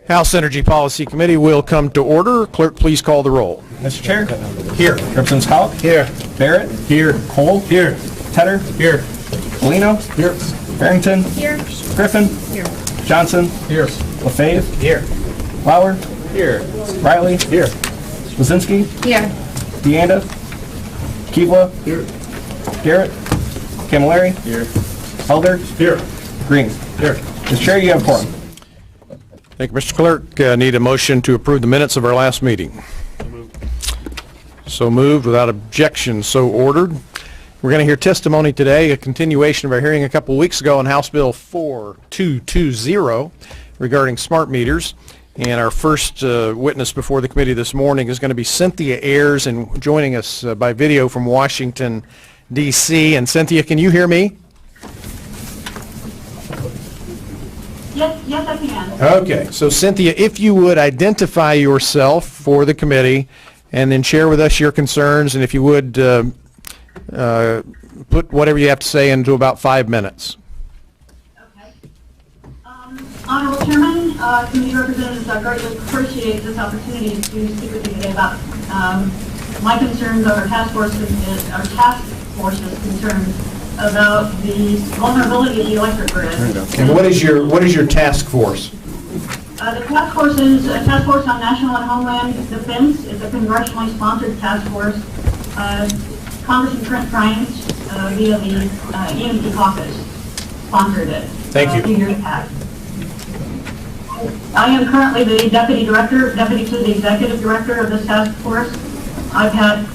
House Energy Policy Committee will come to order. Clerk, please call the roll. Mr. Chair. Here. Representatives Houck. Here. Barrett. Here. Cole. Here. Tedder. Here. Molino. Here. Barrington. Here. Griffin. Here. Johnson. Here. LaFave. Here. Lauer. Here. Riley. Here. Lazinski. Here. Deanda. Kivla. Here. Garrett. Camilleri. Here. Elder. Here. Green. Here. Mr. Chair, you have a quorum. Thank you, Mr. Clerk. Need a motion to approve the minutes of our last meeting. So moved without objection, so ordered. We're going to hear testimony today, a continuation of our hearing a couple weeks ago on House Bill 4220 regarding smart meters. And our first witness before the committee this morning is going to be Cynthia Ayers, and joining us by video from Washington, D.C. And Cynthia, can you hear me? Yes, I can. Okay, so Cynthia, if you would identify yourself for the committee and then share with us your concerns, and if you would put whatever you have to say into about 5 minutes. Okay. Honorable Chairman, Committee Representatives, I greatly appreciate this opportunity to speak with you today about my concerns over task force's concerns about the vulnerability of the electric grid. And what is your task force? The task force is a task force on national and homeland defense. It's a congressionally sponsored task force. Congressman Trent Franks via the EMP caucus sponsored it. Thank you. A few years back. I am currently the deputy to the executive director of this task force. I've had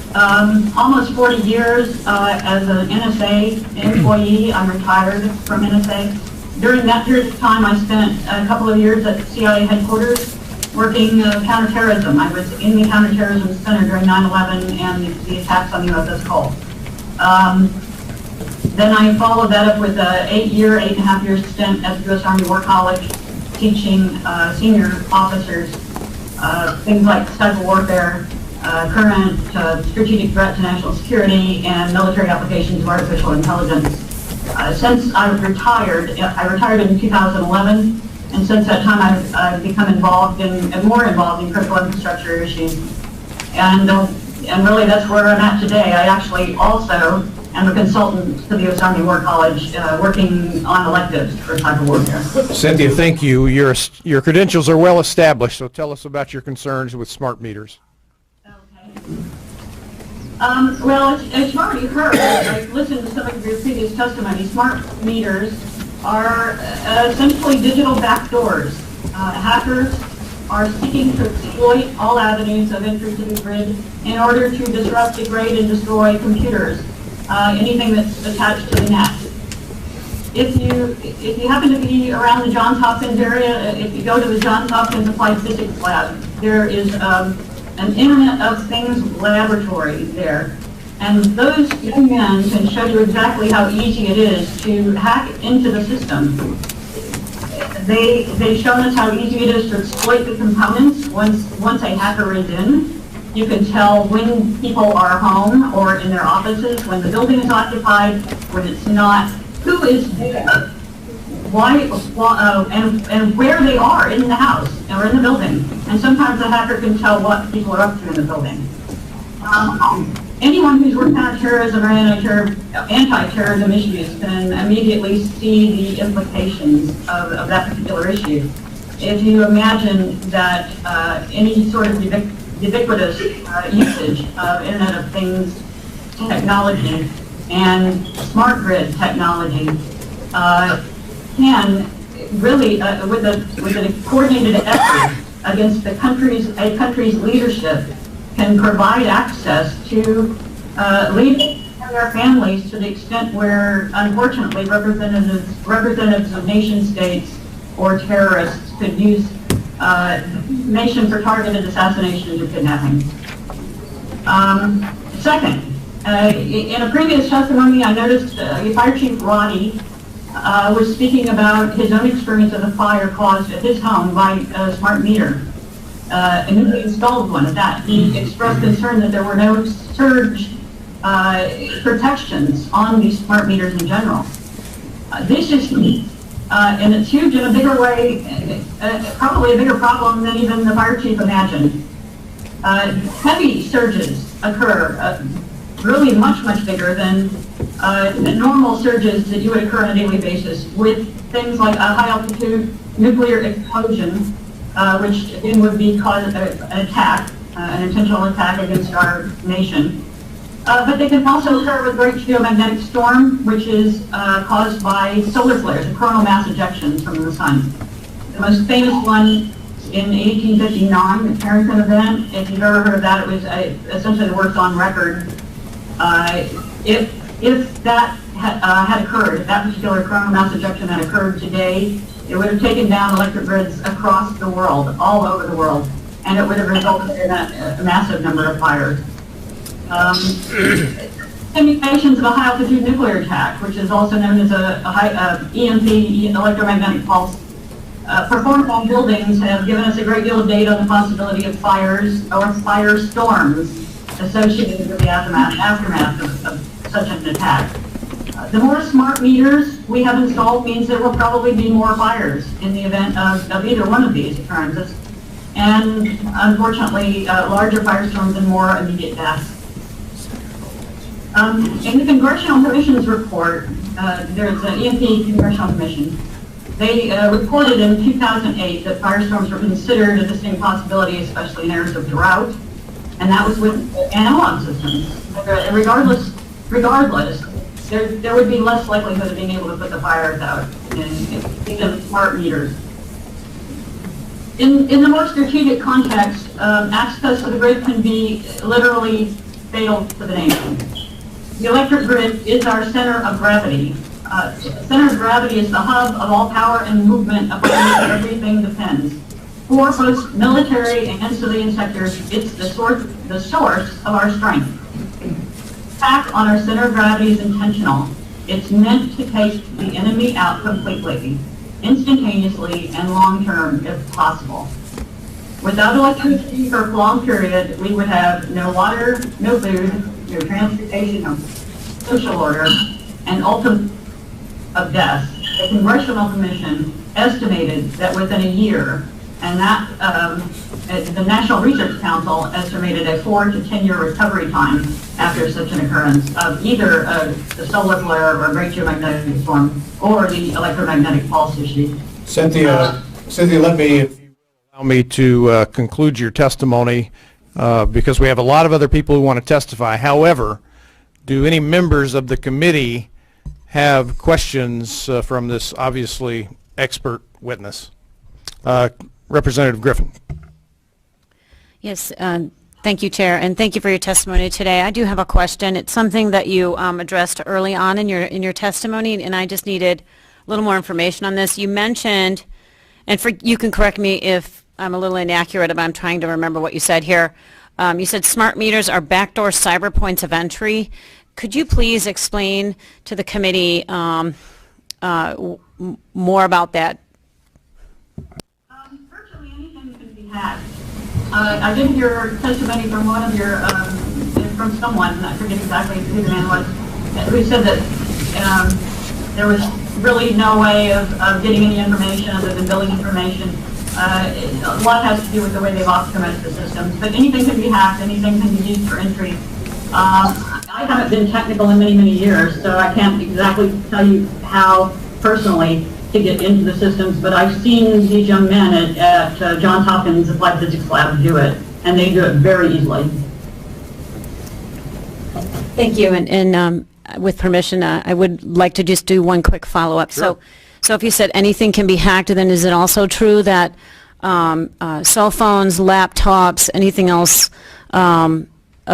almost 40 years as an NSA employee. I'm retired from NSA. During that period of time, I spent a couple of years at CIA headquarters working counterterrorism. I was in the counterterrorism center during 9/11 and the attacks on the USS Cole. Then I followed that up with an 8.5 year stint at the U.S. Army War College, teaching senior officers things like cyber warfare, current strategic threat to national security, and military applications of artificial intelligence. Since I retired in 2011, and since that time I've become more involved in critical infrastructure issues. And really that's where I'm at today. I actually also am a consultant to the U.S. Army War College, working on electives for cyber warfare. Cynthia, thank you. Your credentials are well established, so tell us about your concerns with smart meters. Well, as you've already heard, I've listened to some of your previous testimony. Smart meters are essentially digital backdoors. Hackers are seeking to exploit all avenues of entry to the grid in order to disrupt, degrade, and destroy computers, anything that's attached to the net. If you happen to be around the Johns Hopkins area, if you go to the Johns Hopkins Applied Physics Lab, there is an Internet of Things laboratory there. And those young men can show you exactly how easy it is to hack into the system. They've shown us how easy it is to exploit the components once a hacker is in. You can tell when people are home or in their offices, when the building is occupied, when it's not, who is there, why, and where they are in the house or in the building. And sometimes the hacker can tell what people are up to in the building. Anyone who's worked counterterrorism or anti-terrorism issues can immediately see the implications of that particular issue. If you imagine that any sort of ubiquitous usage of Internet of Things technology and smart grid technology can really, with a coordinated effort against a country's leadership, can provide access to leaders and their families to the extent where, unfortunately, representatives of nation states or terrorists could use nation for targeted assassinations or kidnapping. Second, in a previous testimony, I noticed Fire Chief Roddy was speaking about his own experience of a fire caused at his home by a smart meter. And he installed one at that. He expressed concern that there were no surge protections on these smart meters in general. This is key. And it's huge in a bigger way, probably a bigger problem than even the fire chief imagined. Heavy surges occur, really much, much bigger than the normal surges that you would occur on a daily basis, with things like a high altitude nuclear explosion, which again would be cause an attack, an intentional attack against our nation. But they can also occur with great geomagnetic storm, which is caused by solar flares, coronal mass ejections from the sun. The most famous one in 1859, the Carrington event. If you've ever heard of that, it was essentially the worst on record. If that had occurred, if that particular coronal mass ejection had occurred today, it would have taken down electric grids across the world, all over the world, and it would have resulted in a massive number of fires. Simulations of a high altitude nuclear attack, which is also known as a EMP, electromagnetic pulse, performed on buildings, have given us a great deal of data on the possibility of fires or firestorms associated with the aftermath of such an attack. The more smart meters we have installed means there will probably be more fires in the event of either one of these occurrences, and unfortunately larger firestorms and more immediate deaths. In the Congressional Commission's report, there's an EMP Congressional Commission. They reported in 2008 that firestorms were considered a distinct possibility, especially in areas of drought, and that was with analog systems. Regardless, there would be less likelihood of being able to put the fires out in smart meters. In the more strategic context, access to the grid can be literally fatal to the nation. The electric grid is our center of gravity. The center of gravity is the hub of all power and movement upon which everything depends. For both military and civilian sectors, it's the source of our strength. Attack on our center of gravity is intentional. It's meant to take the enemy out completely, instantaneously, and long-term if possible. Without electricity for a prolonged period, we would have no water, no food, no transportation, no social order, and ultimately of death. The Congressional Commission estimated that within a year, and that the National Research Council estimated a 4 to 10 year recovery time after such an occurrence of either a solar flare or a great geomagnetic storm or the electromagnetic pulse issue. Cynthia, let me, if you allow me to conclude your testimony, because we have a lot of other people who want to testify. However, do any members of the committee have questions from this obviously expert witness? Representative Griffin. Yes, thank you, Chair, and thank you for your testimony today. I do have a question. It's something that you addressed early on in your testimony, and I just needed a little more information on this. You mentioned, and you can correct me if I'm a little inaccurate, but I'm trying to remember what you said here. You said smart meters are backdoor cyber points of entry. Could you please explain to the committee more about that? Virtually anything can be hacked. I did hear testimony from one of your, from someone, I forget exactly who the man was, who said that there was really no way of getting any information other than billing information. A lot has to do with the way they've optimized the systems, but anything can be hacked, anything can be used for entry. I haven't been technical in many, many years, so I can't exactly tell you how personally to get into the systems, but I've seen these young men at Johns Hopkins Applied Physics Lab do it, and they do it very easily. Thank you, and with permission, I would like to just do one quick follow-up. Sure. So if you said anything can be hacked, then is it also true that cell phones, laptops, anything else of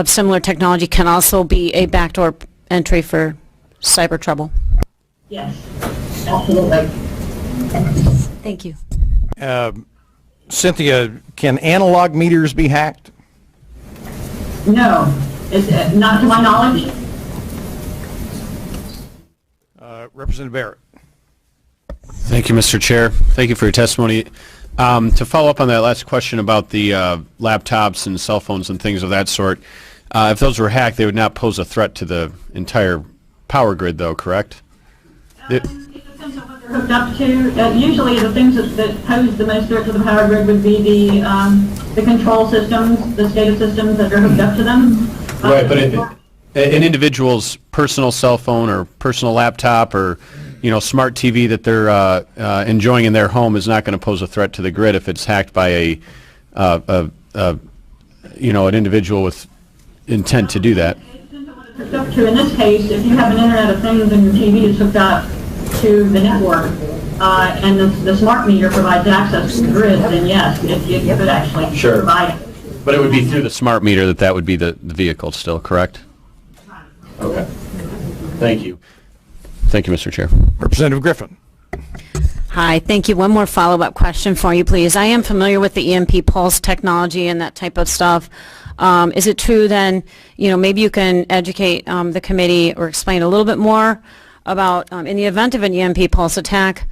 similar technology can also be a backdoor entry for cyber trouble? Yes, absolutely. Thank you. Cynthia, can analog meters be hacked? No, not to my knowledge. Representative Barrett. Thank you, Mr. Chair. Thank you for your testimony. To follow up on that last question about the laptops and cell phones and things of that sort, if those were hacked, they would not pose a threat to the entire power grid, though, correct? It depends on what Hooked up to, usually the things that pose the most threat to the power grid would be the control systems, the SCADA systems that are hooked up to them. Right, but an individual's personal cell phone or personal laptop or, smart TV that they're enjoying in their home is not going to pose a threat to the grid if it's hacked by an individual with intent to do that. Hooked up to, in this case, if you have an Internet of Things and your TV is hooked up to the network, and the smart meter provides access to the grid, then yes, it could actually Sure. provide it. But it would be through the smart meter that would be the vehicle still, correct? Okay. Thank you. Thank you, Mr. Chair. Representative Griffin. Hi, thank you. One more follow-up question for you, please. I am familiar with the EMP pulse technology and that type of stuff. Is it true then, maybe you can educate the committee or explain a little bit more about, in the event of an EMP pulse attack,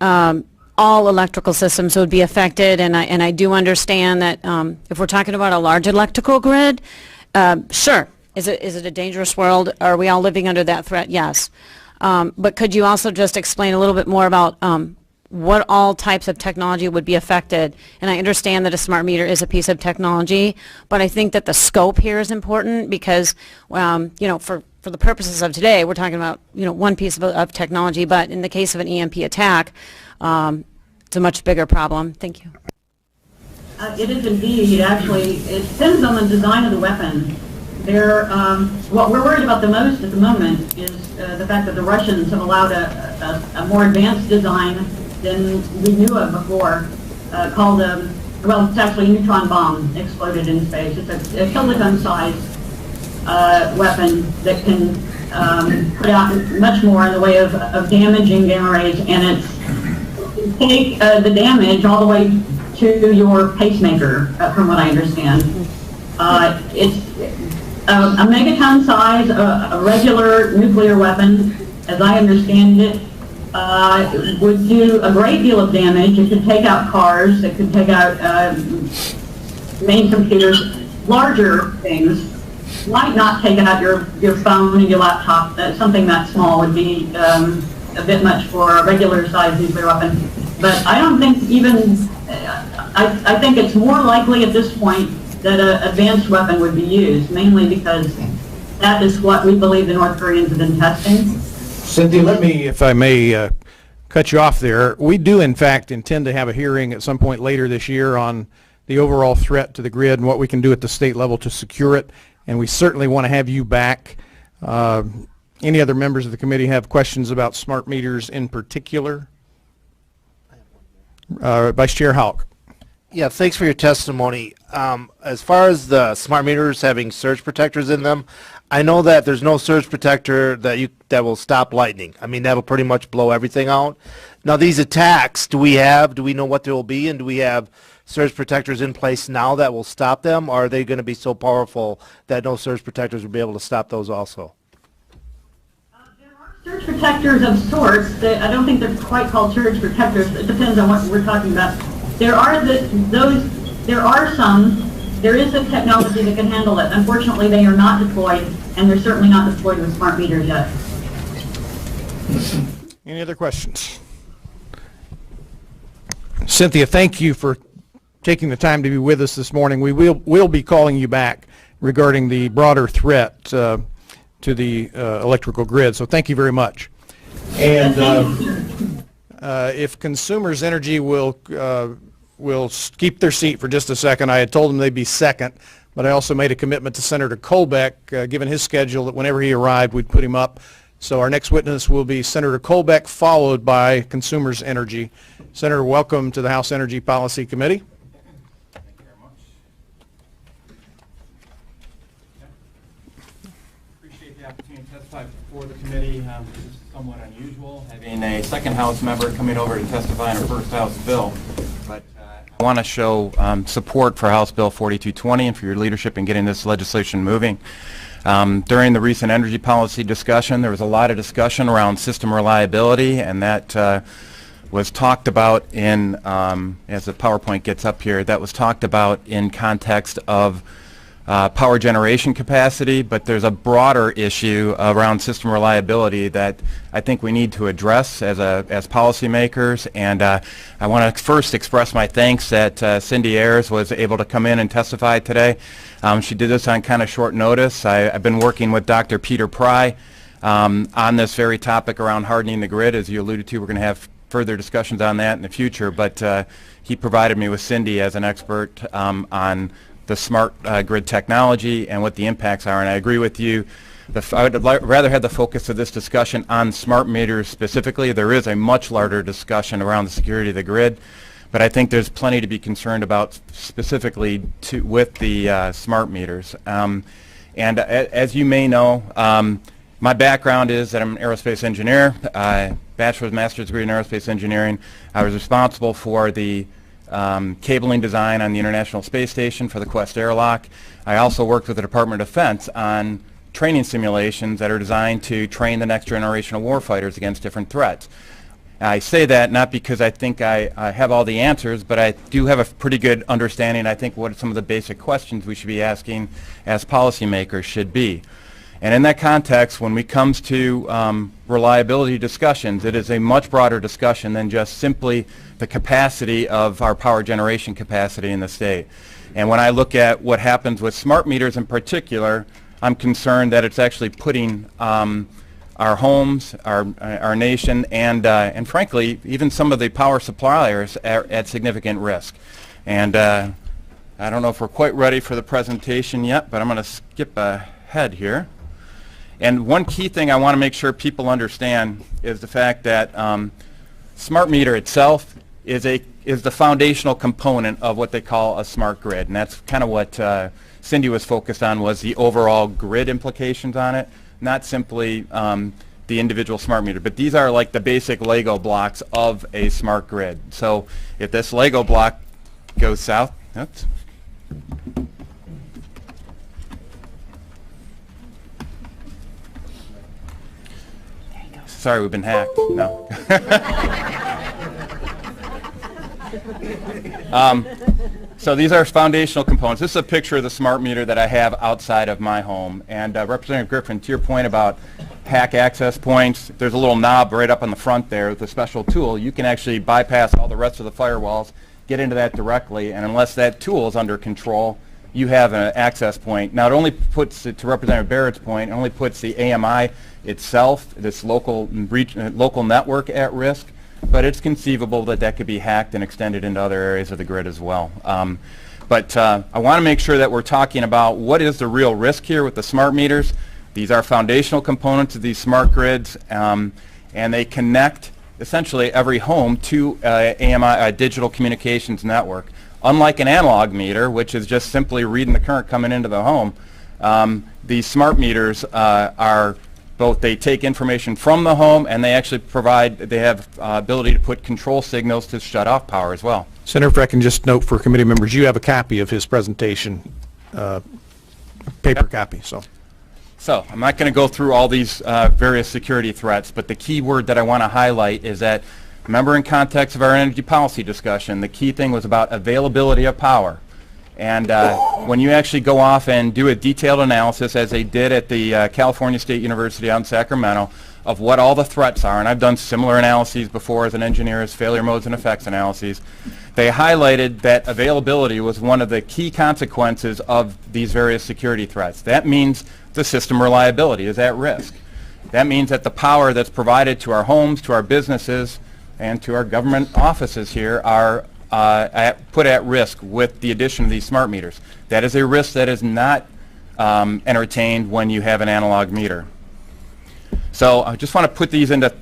all electrical systems would be affected, and I do understand that if we're talking about a large electrical grid, sure, is it a dangerous world? Are we all living under that threat? Yes. But could you also just explain a little bit more about what all types of technology would be affected? And I understand that a smart meter is a piece of technology, but I think that the scope here is important because, for the purposes of today, we're talking about, one piece of technology, but in the case of an EMP attack, it's a much bigger problem. Thank you. It is indeed, actually. It depends on the design of the weapon. What we're worried about the most at the moment is the fact that the Russians have allowed a more advanced design than we knew of before, called it's actually a neutron bomb exploded in space. It's a kiloton-sized weapon that can put out much more in the way of damaging gamma rays, and it's take the damage all the way to your pacemaker, from what I understand. It's a megaton size, a regular nuclear weapon, as I understand it, would do a great deal of damage. It could take out cars, it could take out main computers, larger things. Might not take out your phone and your laptop. Something that small would be a bit much for a regular sized nuclear weapon. But I don't think I think it's more likely at this point that an advanced weapon would be used, mainly because that is what we believe the North Koreans have been testing. Cynthia, let me, if I may, cut you off there. We do, in fact, intend to have a hearing at some point later this year on the overall threat to the grid and what we can do at the state level to secure it, and we certainly want to have you back. Any other members of the committee have questions about smart meters in particular? Vice Chair Houck. Yeah, thanks for your testimony. As far as the smart meters having surge protectors in them, I know that there's no surge protector that will stop lightning. I mean, that'll pretty much blow everything out. Now, these attacks, do we know what they will be, and do we have surge protectors in place now that will stop them, or are they going to be so powerful that no surge protectors will be able to stop those also? There are surge protectors of sorts. I don't think they're quite called surge protectors. It depends on what we're talking about. There is a technology that can handle it. Unfortunately, they are not deployed, and they're certainly not deployed with smart meters yet. Any other questions? Cynthia, thank you for taking the time to be with us this morning. We'll be calling you back regarding the broader threat to the electrical grid, so thank you very much. And if Consumers Energy will keep their seat for just a second. I had told them they'd be second, but I also made a commitment to Senator Colbeck, given his schedule, that whenever he arrived, we'd put him up. So our next witness will be Senator Colbeck, followed by Consumers Energy. Senator, welcome to the House Energy Policy Committee. Thank you very much. Appreciate the opportunity to testify before the committee. This is somewhat unusual, having a second House member coming over to testify on a first House bill. But I want to show support for House Bill 4220 and for your leadership in getting this legislation moving. During the recent energy policy discussion, there was a lot of discussion around system reliability, and that was talked about in, as the PowerPoint gets up here, that was talked about in context of power generation capacity, but there's a broader issue around system reliability that I think we need to address as policymakers. And I want to first express my thanks that Cindy Ayers was able to come in and testify today. She did this on kind of short notice. I've been working with Dr. Peter Pry on this very topic around hardening the grid. As you alluded to, we're going to have further discussions on that in the future, but he provided me with Cindy as an expert on the smart grid technology and what the impacts are. And I agree with you. I would rather have the focus of this discussion on smart meters specifically. There is a much larger discussion around the security of the grid, but I think there's plenty to be concerned about specifically with the smart meters. And as you may know, my background is that I'm an aerospace engineer, bachelor's, master's degree in aerospace engineering. I was responsible for the cabling design on the International Space Station for the Quest airlock. I also worked with the Department of Defense on training simulations that are designed to train the next generation of warfighters against different threats. I say that not because I think I have all the answers, but I do have a pretty good understanding, I think, what some of the basic questions we should be asking as policymakers should be. And in that context, when it comes to reliability discussions, it is a much broader discussion than just simply the capacity of our power generation capacity in the state. And when I look at what happens with smart meters in particular, I'm concerned that it's actually putting our homes, our nation, and frankly, even some of the power suppliers at significant risk. And I don't know if we're quite ready for the presentation yet, but I'm going to skip ahead here. And one key thing I want to make sure people understand is the fact that smart meter itself is the foundational component of what they call a smart grid. And that's kind of what Cindy was focused on, was the overall grid implications on it, not simply the individual smart meter. But these are like the basic Lego blocks of a smart grid. So if this Lego block goes south, oops. Sorry, we've been hacked. No. So these are foundational components. This is a picture of the smart meter that I have outside of my home. And Representative Griffin, to your point about hack access points, there's a little knob right up on the front there with a special tool. You can actually bypass all the rest of the firewalls, get into that directly, and unless that tool is under control, you have an access point. Now, it only puts, to Representative Barrett's point, it only puts the AMI itself, this local network, at risk, but it's conceivable that that could be hacked and extended into other areas of the grid as well. But I want to make sure that we're talking about what is the real risk here with the smart meters. These are foundational components of these smart grids, and they connect essentially every home to AMI, a digital communications network. Unlike an analog meter, which is just simply reading the current coming into the home, these smart meters are both, they take information from the home and they actually provide, they have ability to put control signals to shut off power as well. Senator, if I can just note for committee members, you have a copy of his presentation, paper copy. So I'm not going to go through all these various security threats, but the key word that I want to highlight is that, remember, in context of our energy policy discussion, the key thing was about availability of power. And when you actually go off and do a detailed analysis, as they did at the California State University out in Sacramento, of what all the threats are, and I've done similar analyses before as an engineer, as failure modes and effects analyses, they highlighted that availability was one of the key consequences of these various security threats. That means the system reliability is at risk. That means that the power that's provided to our homes, to our businesses, and to our government offices here are put at risk with the addition of these smart meters. That is a risk that is not entertained when you have an analog meter. So I just want to put these into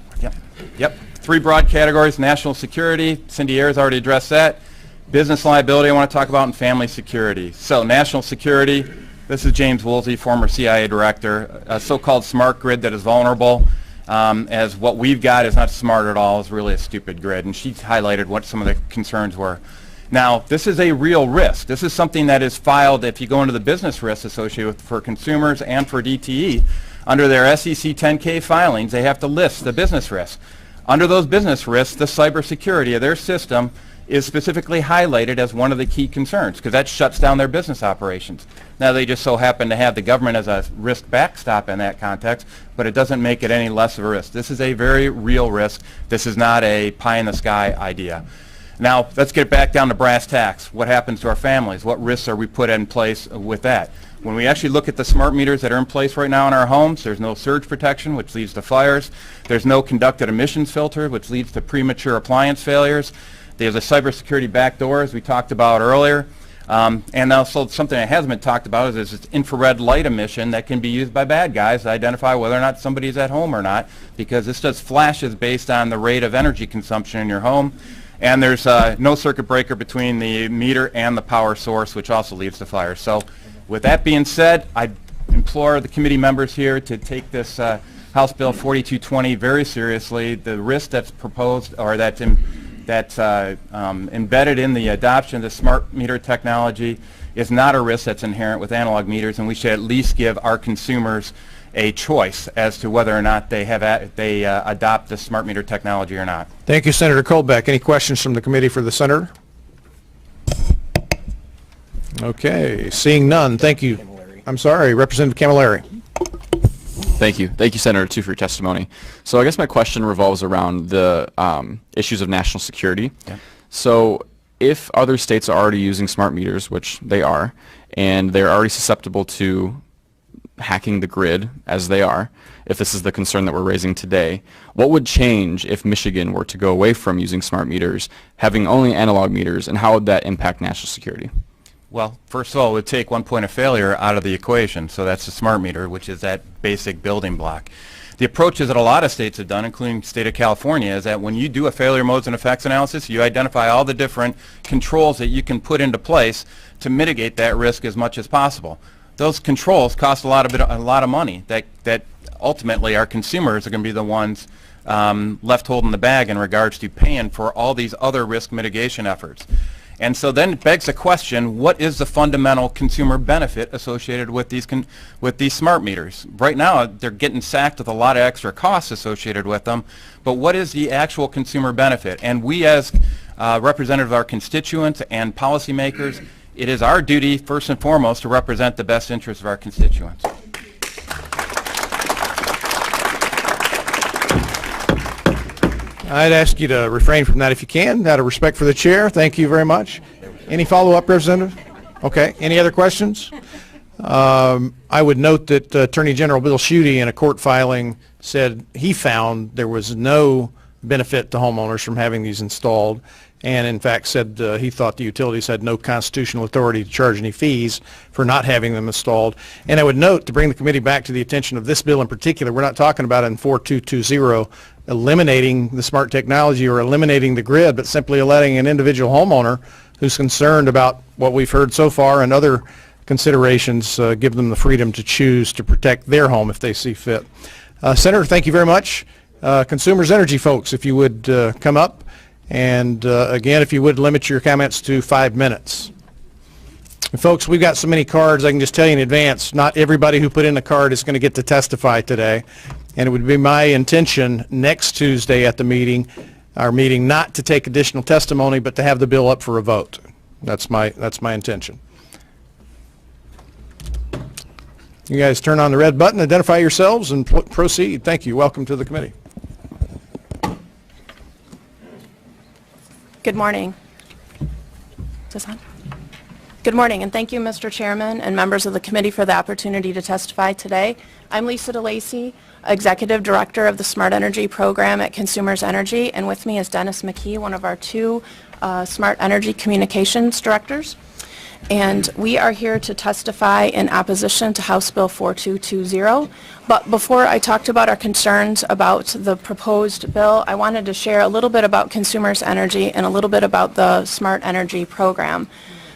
three broad categories: national security, Cindy Ayers already addressed that; business liability I want to talk about; and family security. So national security, this is James Woolsey, former CIA director. A so-called smart grid that is vulnerable, as what we've got is not smart at all, is really a stupid grid, and she highlighted what some of the concerns were. Now, this is a real risk. This is something that is filed, if you go into the business risks associated with, for consumers and for DTE, under their SEC 10K filings, they have to list the business risks. Under those business risks, the cybersecurity of their system is specifically highlighted as one of the key concerns, because that shuts down their business operations. Now, they just so happen to have the government as a risk backstop in that context, but it doesn't make it any less of a risk. This is a very real risk. This is not a pie-in-the-sky idea. Now, let's get back down to brass tacks. What happens to our families? What risks are we put in place with that? When we actually look at the smart meters that are in place right now in our homes, there's no surge protection, which leads to fires. There's no conducted emissions filter, which leads to premature appliance failures. There's a cybersecurity backdoor, as we talked about earlier. And also something that hasn't been talked about is this infrared light emission that can be used by bad guys to identify whether or not somebody's at home or not, because this does flashes based on the rate of energy consumption in your home. And there's no circuit breaker between the meter and the power source, which also leads to fire. So with that being said, I implore the committee members here to take this House Bill 4220 very seriously. The risk that's proposed, or that's embedded in the adoption of the smart meter technology, is not a risk that's inherent with analog meters, and we should at least give our consumers a choice as to whether or not they adopt the smart meter technology or not. Thank you, Senator Colbeck. Any questions from the committee for the senator? Okay, seeing none. Thank you. I'm sorry, Representative Camilleri. Thank you. Thank you, Senator Tu, for your testimony. So I guess my question revolves around the issues of national security. Yeah. So if other states are already using smart meters, which they are, and they're already susceptible to hacking the grid as they are, if this is the concern that we're raising today, what would change if Michigan were to go away from using smart meters, having only analog meters, and how would that impact national security? Well, first of all, it would take one point of failure out of the equation, so that's the smart meter, which is that basic building block. The approaches that a lot of states have done, including the state of California, is that when you do a failure modes and effects analysis, you identify all the different controls that you can put into place to mitigate that risk as much as possible. Those controls cost a lot of money that ultimately our consumers are going to be the ones left holding the bag in regards to paying for all these other risk mitigation efforts. And so then it begs the question, what is the fundamental consumer benefit associated with these smart meters? Right now, they're getting sacked with a lot of extra costs associated with them, but what is the actual consumer benefit? And we as representatives of our constituents and policymakers, it is our duty, first and foremost, to represent the best interests of our constituents. I'd ask you to refrain from that if you can, out of respect for the chair. Thank you very much. Any follow-up, Representative? Okay. Any other questions? I would note that Attorney General Bill Schuette in a court filing said he found there was no benefit to homeowners from having these installed, and in fact said he thought the utilities had no constitutional authority to charge any fees for not having them installed. And I would note, to bring the committee back to the attention of this bill in particular, we're not talking about in 4220 eliminating the smart technology or eliminating the grid, but simply letting an individual homeowner who's concerned about what we've heard so far and other considerations give them the freedom to choose to protect their home if they see fit. Senator, thank you very much. Consumers Energy folks, if you would come up, and again, if you would limit your comments to 5 minutes. And folks, we've got so many cards, I can just tell you in advance, not everybody who put in a card is going to get to testify today. And it would be my intention next Tuesday at the meeting, our meeting, not to take additional testimony, but to have the bill up for a vote. That's my intention. You guys turn on the red button, identify yourselves, and proceed. Thank you. Welcome to the committee. Good morning. Is this on? Good morning, and thank you, Mr. Chairman and members of the committee, for the opportunity to testify today. I'm Lisa DeLacy, Executive Director of the Smart Energy Program at Consumers Energy, and with me is Dennis McKee, one of our two Smart Energy Communications Directors. And we are here to testify in opposition to House Bill 4220. But before I talked about our concerns about the proposed bill, I wanted to share a little bit about Consumers Energy and a little bit about the Smart Energy Program.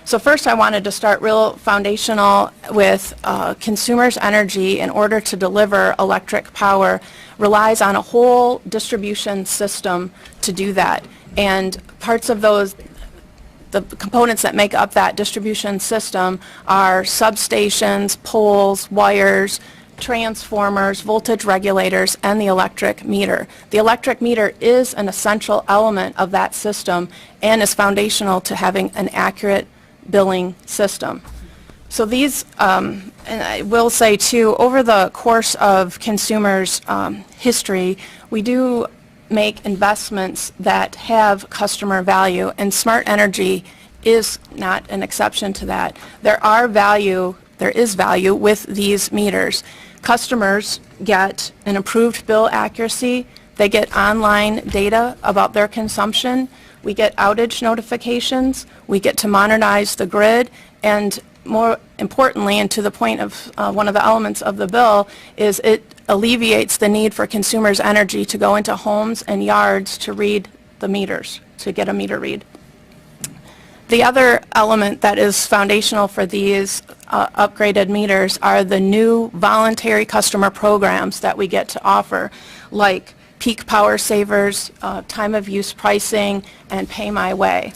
So first, I wanted to start real foundational with Consumers Energy, in order to deliver electric power, relies on a whole distribution system to do that. And parts of those, the components that make up that distribution system, are substations, poles, wires, transformers, voltage regulators, and the electric meter. The electric meter is an essential element of that system and is foundational to having an accurate billing system. So these, and I will say too, over the course of consumers' history, we do make investments that have customer value, and Smart Energy is not an exception to that. There is value with these meters. Customers get an improved bill accuracy, they get online data about their consumption, we get outage notifications, we get to modernize the grid, and more importantly, and to the point of one of the elements of the bill, is it alleviates the need for consumers' energy to go into homes and yards to read the meters, to get a meter read. The other element that is foundational for these upgraded meters are the new voluntary customer programs that we get to offer, like peak power savers, time of use pricing, and pay my way.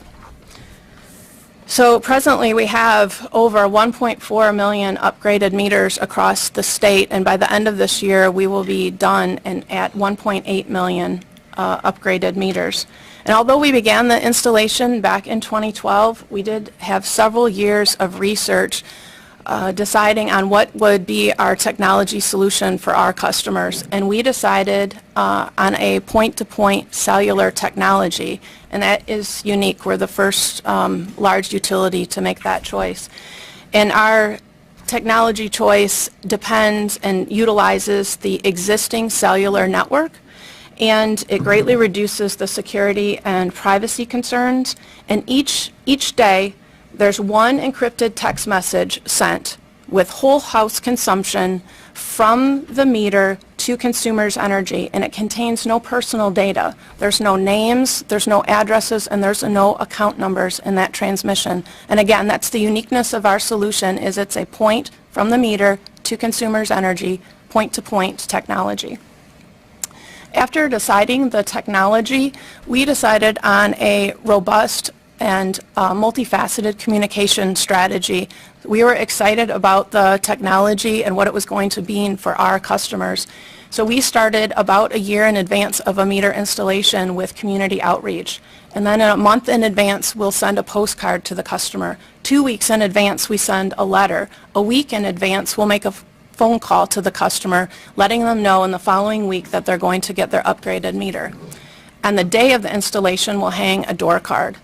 So presently we have over 1.4 million upgraded meters across the state, and by the end of this year we will be done and at 1.8 million upgraded meters. And although we began the installation back in 2012, we did have several years of research deciding on what would be our technology solution for our customers. And we decided on a point-to-point cellular technology, and that is unique. We're the first large utility to make that choice. And our technology choice depends and utilizes the existing cellular network, and it greatly reduces the security and privacy concerns. And each day, there's one encrypted text message sent with whole house consumption from the meter to consumers' energy, and it contains no personal data. There's no names, there's no addresses, and there's no account numbers in that transmission. And again, that's the uniqueness of our solution, is it's a point from the meter to consumers' energy, point-to-point technology. After deciding the technology, we decided on a robust and multifaceted communication strategy. We were excited about the technology and what it was going to mean for our customers. So we started about a year in advance of a meter installation with community outreach. And then a month in advance, we'll send a postcard to the customer. 2 weeks in advance, we send a letter. A week in advance, we'll make a phone call to the customer, letting them know in the following week that they're going to get their upgraded meter. And the day of the installation, we'll hang a door card.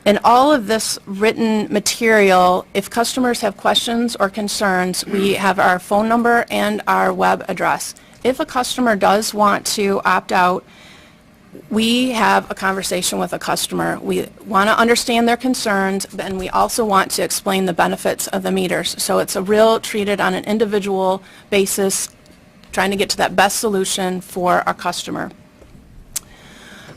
In all of this written material, if customers have questions or concerns, we have our phone number and our web address. If a customer does want to opt out, we have a conversation with a customer. We want to understand their concerns, and we also want to explain the benefits of the meters. So it's a real treated on an individual basis, trying to get to that best solution for our customer.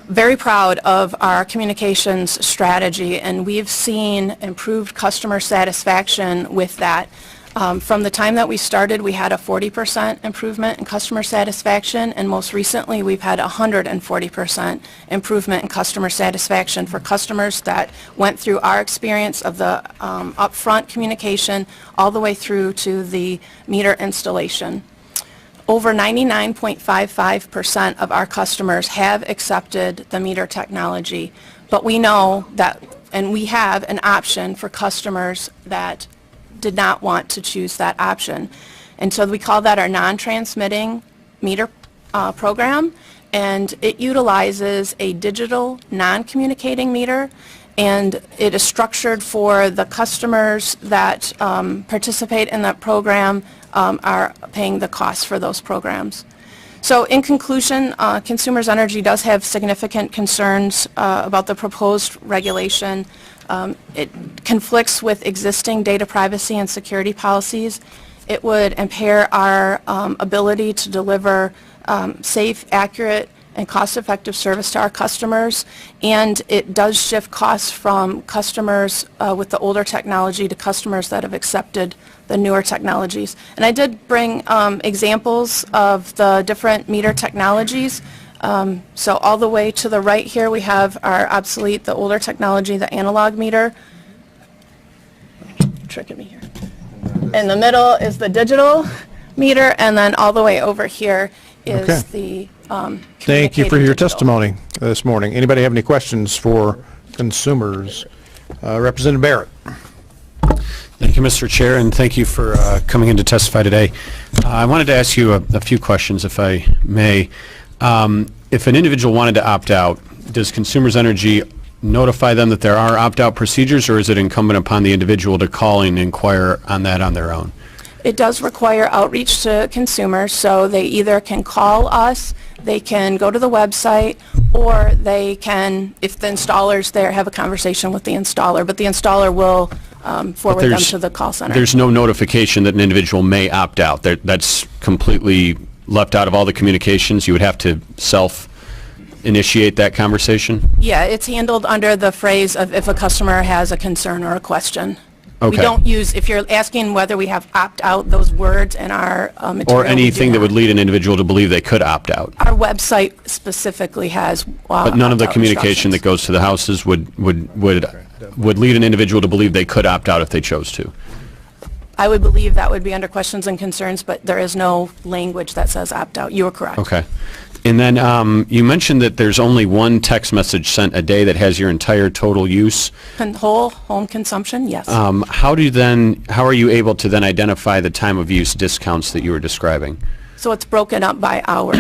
Very proud of our communications strategy, and we've seen improved customer satisfaction with that. From the time that we started, we had a 40% improvement in customer satisfaction, and most recently we've had 140% improvement in customer satisfaction for customers that went through our experience of the upfront communication all the way through to the meter installation. Over 99.55% of our customers have accepted the meter technology, but we know that, and we have an option for customers that did not want to choose that option. And so we call that our non-transmitting meter program, and it utilizes a digital non-communicating meter, and it is structured for the customers that participate in that program are paying the cost for those programs. So in conclusion, Consumers Energy does have significant concerns about the proposed regulation. It conflicts with existing data privacy and security policies. It would impair our ability to deliver safe, accurate, and cost-effective service to our customers, and it does shift costs from customers with the older technology to customers that have accepted the newer technologies. And I did bring examples of the different meter technologies. So all the way to the right here we have our obsolete, the older technology, the analog meter. Tricking me here. In the middle is the digital. meter, and then all the way over here Okay. is the Thank you for communicating your digital. testimony this morning. Anybody have any questions for consumers? Representative Barrett. Thank you, Mr. Chair, and thank you for coming in to testify today. I wanted to ask you a few questions, if I may. If an individual wanted to opt out, does Consumers Energy notify them that there are opt-out procedures, or is it incumbent upon the individual to call and inquire on that on their own? It does require outreach to consumers, so they either can call us, they can go to the website, or they can, if the installer's there, have a conversation with the installer, but the installer will forward them to the call center. There's no notification that an individual may opt out. That's completely left out of all the communications. You would have to self-initiate that conversation? Yeah, it's handled under the phrase of if a customer has a concern or a question. We Okay. don't use, if you're asking whether we have opt-out, those words in our material. Or we do anything that not. would lead an individual to believe they could opt out? Our website specifically has But none of the opt-out communication that instructions. goes to the houses would lead an individual to believe they could opt out if they chose to? I would believe that would be under questions and concerns, but there is no language that says opt-out. You are correct. Okay. And then you mentioned that there's only one text message sent a day that has your entire total use. Whole home consumption, yes. How are you able to then identify the time of use discounts that you were describing? So it's broken up by hour.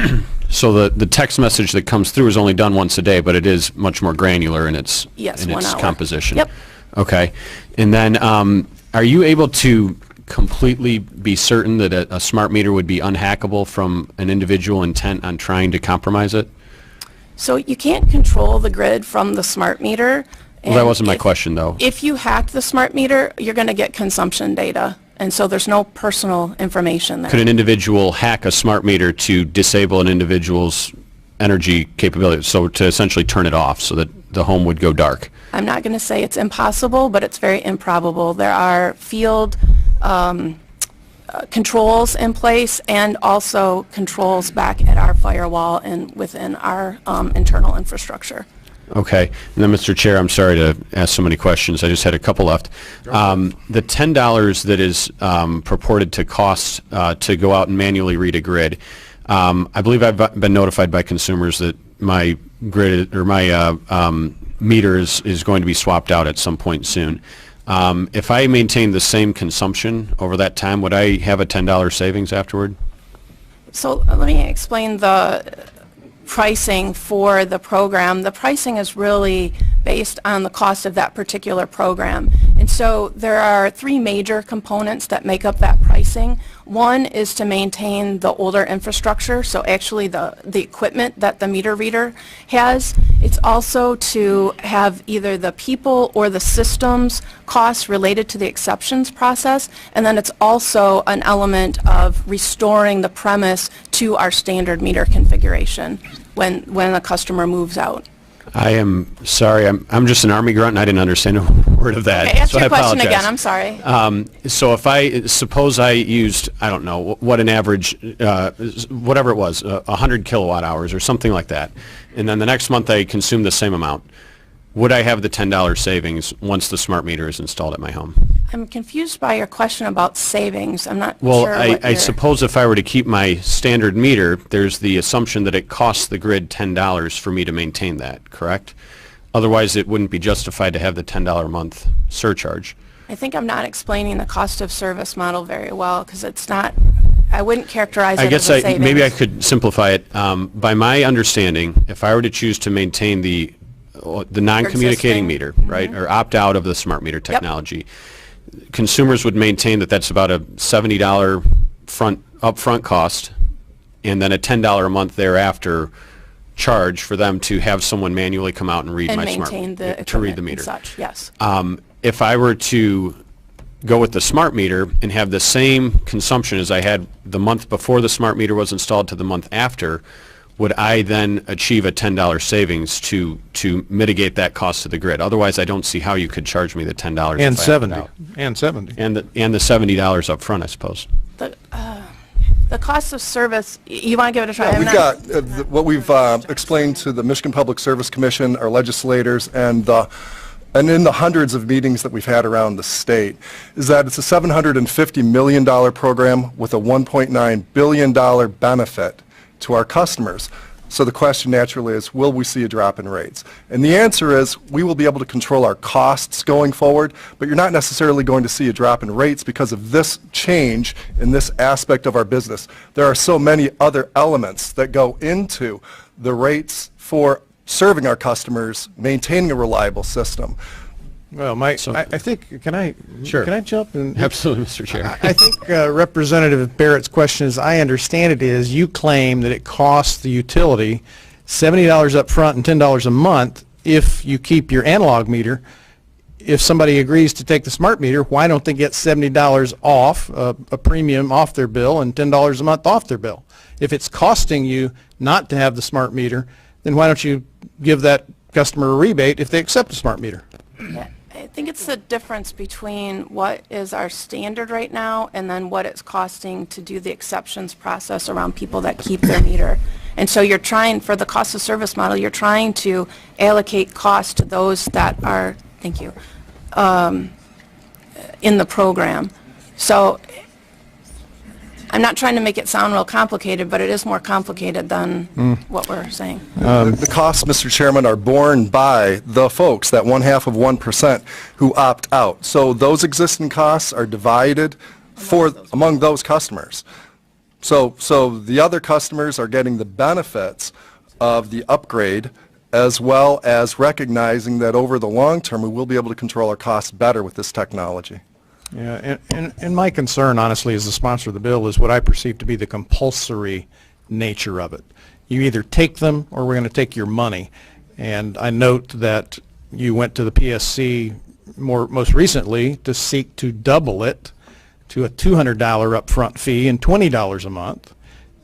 So the text message that comes through is only done once a day, but it is much more granular in its Yes, in 1 its hour. composition. Yep. Okay. And then are you able to completely be certain that a smart meter would be unhackable from an individual intent on trying to compromise it? So you can't control the grid from the smart meter. Well, that and wasn't my if- question, though. If you hack the smart meter, you're going to get consumption data, and so there's no personal information there. Could an individual hack a smart meter to disable an individual's energy capability, so to essentially turn it off so that the home would go dark? I'm not going to say it's impossible, but it's very improbable. There are field controls in place and also controls back at our firewall and within our internal infrastructure. Okay. And then, Mr. Chair, I'm sorry to ask so many questions. I just had a couple left. The $10 that is purported to cost to go out and manually read a grid, I believe I've been notified by consumers that my grid or my meter is going to be swapped out at some point soon. If I maintain the same consumption over that time, would I have a $10 savings afterward? So let me explain the pricing for the program. The pricing is really based on the cost of that particular program. And so there are three major components that make up that pricing. One is to maintain the older infrastructure, so actually the equipment that the meter reader has. It's also to have either the people or the systems costs related to the exceptions process, and then it's also an element of restoring the premise to our standard meter configuration when a customer moves out. I am sorry. I'm just an Army grunt, and I didn't understand a word of that. Okay, ask so your I question again, apologize. I'm sorry. So if I suppose I used, I don't know, what an average, whatever it was, 100 kilowatt hours or something like that, and then the next month I consume the same amount, would I have the $10 savings once the smart meter is installed at my home? I'm confused by your question about savings. I'm not Well, sure what I you're... suppose if I were to keep my standard meter, there's the assumption that it costs the grid $10 for me to maintain that, correct? Otherwise, it wouldn't be justified to have the $10 a month surcharge. I think I'm not explaining the cost of service model very well, because it's not, I wouldn't characterize I it guess as a savings. maybe I could simplify it. By my understanding, if I were to choose to maintain the non-communicating Existing. meter, right, or opt out of the smart meter technology, consumers would maintain that that's about a $70 upfront cost, and then a $10 a month thereafter charge for them to have someone manually come out and read And my smart maintain the to read the equipment meter. and such, yes. If I were to go with the smart meter and have the same consumption as I had the month before the smart meter was installed to the month after, would I then achieve a $10 savings to mitigate that cost to the grid? Otherwise, I don't see how you could charge me the $10 if I And opted 70. out. And 70. And the $70 up front, I suppose. The cost of service, you want to give it a try? I'm We've not- got what we've explained to the Michigan Public Service Commission, our legislators, and and in the hundreds of meetings that we've had around the state, is that it's a $750 million program with a $1.9 billion benefit to our customers. So the question naturally is, will we see a drop in rates? And the answer is, we will be able to control our costs going forward, but you're not necessarily going to see a drop in rates because of this change in this aspect of our business. There are so many other elements that go into the rates for serving our customers, maintaining a reliable system. Well, Mike, I think, can I jump in? Absolutely, Mr. Chair. I think Representative Barrett's question, as I understand it, is you claim that it costs the utility $70 up front and $10 a month if you keep your analog meter. If somebody agrees to take the smart meter, why don't they get $70 off, a premium off their bill, and $10 a month off their bill? If it's costing you not to have the smart meter, then why don't you give that customer a rebate if they accept the smart meter? Yeah, I think it's the difference between what is our standard right now and then what it's costing to do the exceptions process around people that keep their meter. And so you're trying, for the cost of service model, you're trying to allocate cost to those that are, thank you, in the program. So I'm not trying to make it sound real complicated, but it is more complicated than what we're saying. The costs, Mr. Chairman, are borne by the folks, that 1/2 of 1% who opt out. So those existing costs are divided among those customers. So the other customers are getting the benefits of the upgrade, as well as recognizing that over the long term, we will be able to control our costs better with this technology. Yeah, and my concern, honestly, as the sponsor of the bill, is what I perceive to be the compulsory nature of it. You either take them or we're going to take your money. And I note that you went to the PSC most recently to seek to double it to a $200 upfront fee and $20 a month,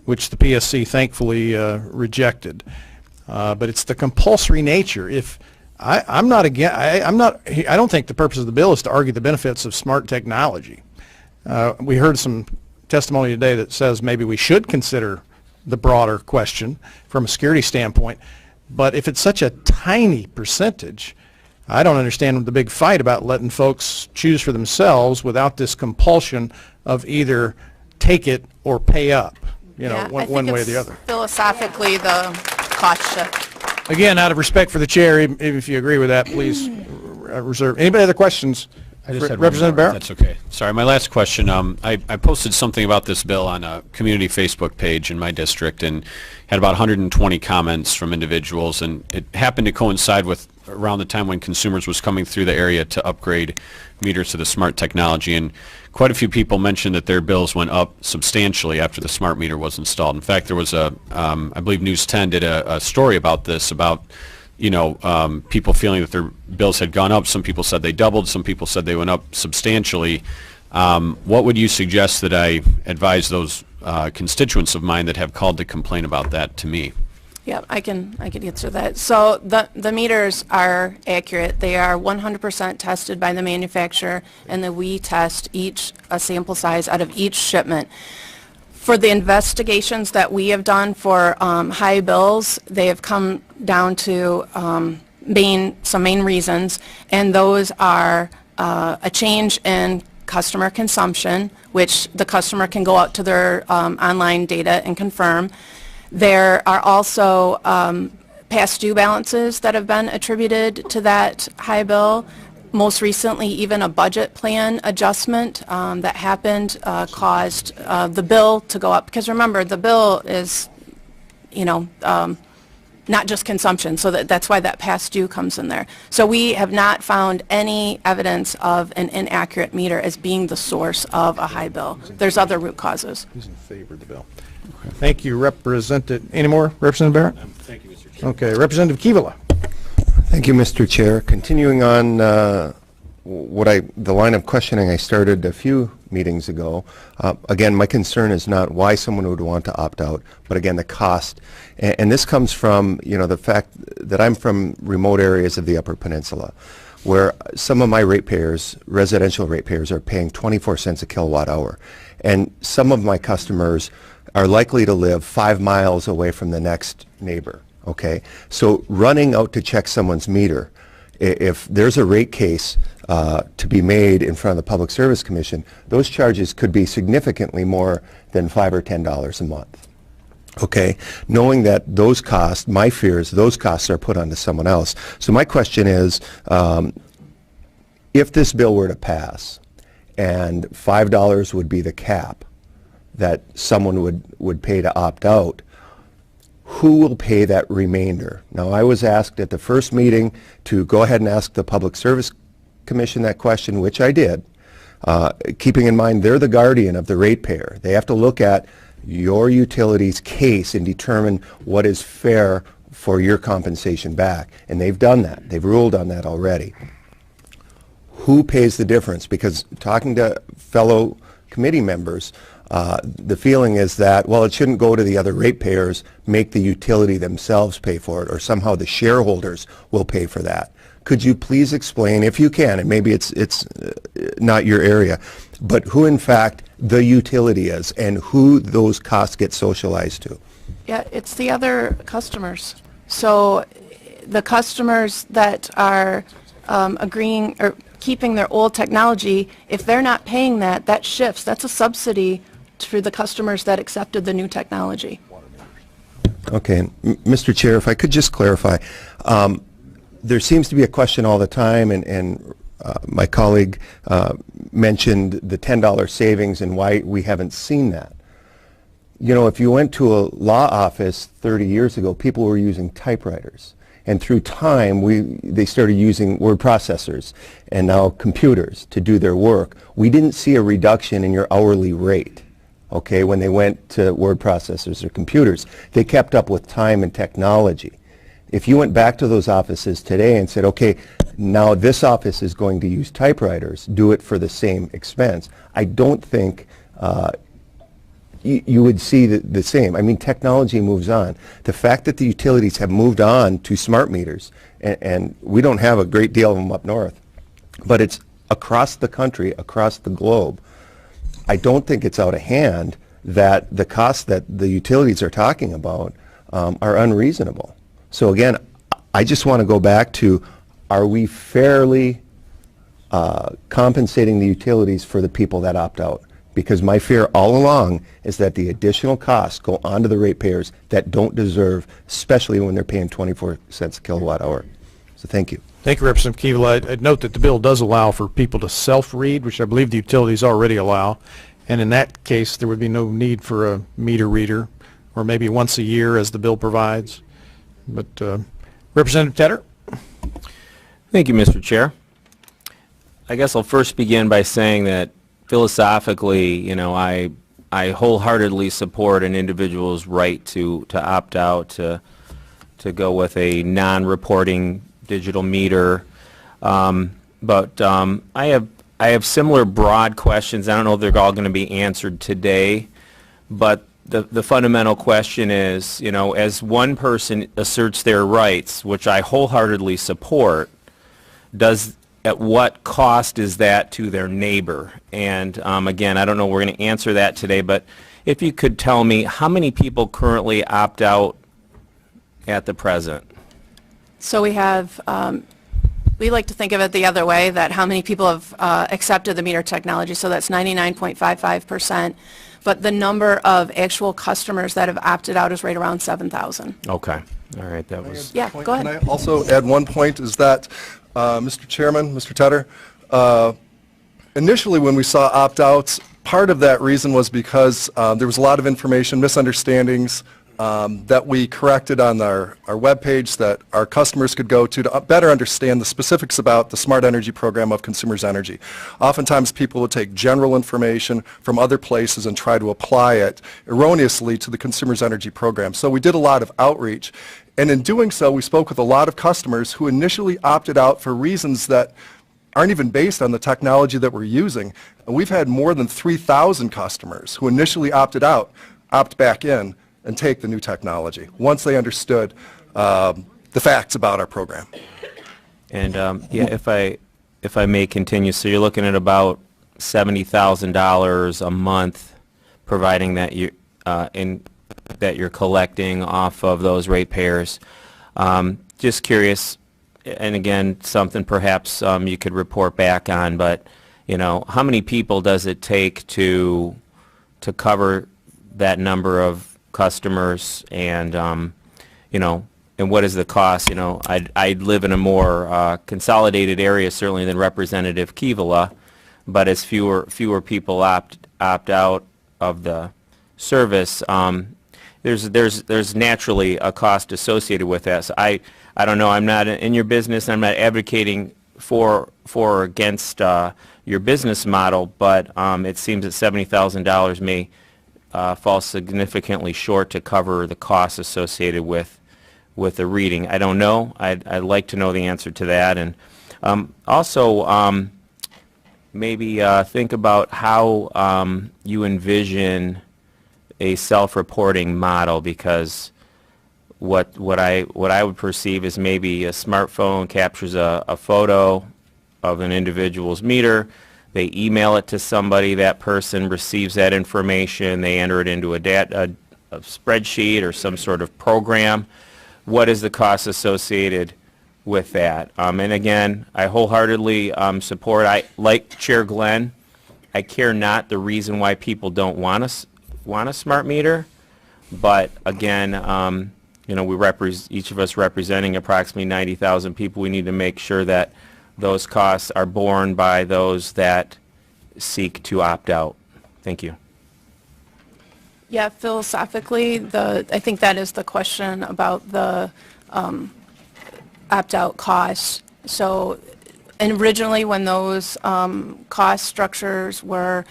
which the PSC thankfully rejected. But it's the compulsory nature. If I don't think the purpose of the bill is to argue the benefits of smart technology. We heard some testimony today that says maybe we should consider the broader question from a security standpoint. But if it's such a tiny percentage, I don't understand the big fight about letting folks choose for themselves without this compulsion of either take it or pay up, one way or the other. Philosophically, the cost shift. Again, out of respect for the chair, even if you agree with that, please reserve. Anybody other questions? I just had Representative one more, Barrett? if that's okay. Sorry, my last question. I posted something about this bill on a community Facebook page in my district and had about 120 comments from individuals, and it happened to coincide with around the time when Consumers was coming through the area to upgrade meters to the smart technology, and quite a few people mentioned that their bills went up substantially after the smart meter was installed. In fact, there was I believe News 10 did a story about this, about people feeling that their bills had gone up. Some people said they doubled. Some people said they went up substantially. What would you suggest that I advise those constituents of mine that have called to complain about that to me? Yeah, I can answer that. So the meters are accurate. They are 100% tested by the manufacturer, and then we test a sample size out of each shipment. For the investigations that we have done for high bills, they have come down to some main reasons, and those are a change in customer consumption, which the customer can go out to their online data and confirm. There are also past due balances that have been attributed to that high bill. Most recently, even a budget plan adjustment that happened caused the bill to go up. Because remember, the bill is, not just consumption, so that's why that past due comes in there. So we have not found any evidence of an inaccurate meter as being the source of a high bill. There's other root causes. Who's in favor of the bill? Okay. Thank you, Representative. Any more, Representative Barrett? Thank you, Mr. Chair. Okay, Representative Kivala. Thank you, Mr. Chair. Continuing on the line of questioning I started a few meetings ago. Again, my concern is not why someone would want to opt out, but again, the cost. And this comes from, the fact that I'm from remote areas of the Upper Peninsula, where some of my ratepayers, residential ratepayers, are paying 24 cents a kilowatt hour. And some of my customers are likely to live 5 miles away from the next neighbor. Okay, so running out to check someone's meter, If there's a rate case to be made in front of the Public Service Commission, those charges could be significantly more than $5 or $10 a month. Okay, knowing that those costs, my fear is those costs are put onto someone else. So my question is, if this bill were to pass and $5 would be the cap that someone would pay to opt out, who will pay that remainder? Now, I was asked at the first meeting to go ahead and ask the Public Service Commission that question, which I did, keeping in mind they're the guardian of the ratepayer. They have to look at your utility's case and determine what is fair for your compensation back. And they've done that. They've ruled on that already. Who pays the difference? Because talking to fellow committee members, the feeling is that, well, it shouldn't go to the other ratepayers, make the utility themselves pay for it, or somehow the shareholders will pay for that. Could you please explain, if you can, and maybe it's not your area, but who in fact the utility is and who those costs get socialized to? Yeah, it's the other customers. So the customers that are agreeing or keeping their old technology, if they're not paying that, that shifts. That's a subsidy to the customers that accepted the new technology. Okay, Mr. Chair, if I could just clarify, there seems to be a question all the time, and my colleague mentioned the $10 savings and why we haven't seen that. You know, if you went to a law office 30 years ago, people were using typewriters. And through time, they started using word processors and now computers to do their work. We didn't see a reduction in your hourly rate, okay, when they went to word processors or computers. They kept up with time and technology. If you went back to those offices today and said, okay, now this office is going to use typewriters, do it for the same expense, I don't think you would see the same. I mean, technology moves on. The fact that the utilities have moved on to smart meters, and we don't have a great deal of them up north, but it's across the country, across the globe. I don't think it's out of hand that the costs that the utilities are talking about are unreasonable. So again, I just want to go back to, are we fairly compensating the utilities for the people that opt out? Because my fear all along is that the additional costs go onto the ratepayers that don't deserve, especially when they're paying 24 cents a kilowatt hour. So thank you. Thank you, Representative Keevil. I'd note that the bill does allow for people to self-read, which I believe the utilities already allow. And in that case, there would be no need for a meter reader, or maybe once a year as the bill provides. But Representative Tedder? Thank you, Mr. Chair. I guess I'll first begin by saying that philosophically, you know, I wholeheartedly support an individual's right to opt out, to go with a non-reporting digital meter. But I have similar broad questions. I don't know if they're all going to be answered today, but the fundamental question is, you know, as one person asserts their rights, which I wholeheartedly support, at what cost is that to their neighbor? And again, I don't know we're going to answer that today, but if you could tell me how many people currently opt out at the present? So we have, we like to think of it the other way, that how many people have accepted the meter technology, so that's 99.55%. But the number of actual customers that have opted out is right around 7,000. Okay. All right. That was... Yeah, go ahead. Can I also add one point, is that, Mr. Chairman, Mr. Tedder, initially when we saw opt-outs, part of that reason was because there was a lot of information, misunderstandings, that we corrected on our webpage that our customers could go to better understand the specifics about the Smart Energy Program of Consumers Energy. Oftentimes people would take general information from other places and try to apply it erroneously to the Consumers Energy Program. So we did a lot of outreach, and in doing so we spoke with a lot of customers who initially opted out for reasons that aren't even based on the technology that we're using. And we've had more than 3,000 customers who initially opted out, opt back in, and take the new technology once they understood the facts about our program. And yeah, if I may continue, so you're looking at about $70,000 a month, providing that you're collecting off of those ratepayers. Just curious, and again, something perhaps you could report back on, but, you know, how many people does it take to cover that number of customers, and, you know, and what is the cost? You know, I live in a more consolidated area certainly than Representative Keevala, but as fewer people opt out of the service, there's naturally a cost associated with that. So I don't know. I'm not in your business. I'm not advocating for or against your business model, but it seems that $70,000 may fall significantly short to cover the costs associated with the reading. I don't know. I'd like to know the answer to that, and also maybe think about how you envision a self-reporting model, because what I would perceive is maybe a smartphone captures a photo of an individual's meter, they email it to somebody, that person receives that information, they enter it into a spreadsheet or some sort of program. What is the cost associated with that? And again, I wholeheartedly support, like Chair Glenn, I care not the reason why people don't want a smart meter, but again, you know, each of us representing approximately 90,000 people, we need to make sure that those costs are borne by those that seek to opt out. Thank you. Yeah, philosophically, I think that is the question about the opt-out costs. So, and originally when those cost structures were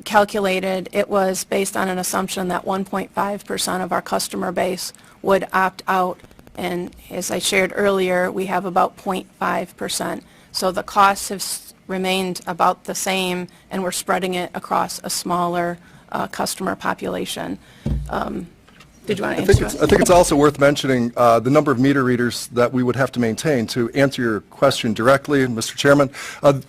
calculated, it was based on an assumption that 1.5% of our customer base would opt out, and as I shared earlier, we have about 0.5%. So the costs have remained about the same, and we're spreading it across a smaller customer population. Did you want to answer that? I think it's also worth mentioning the number of meter readers that we would have to maintain. To answer your question directly, Mr. Chairman,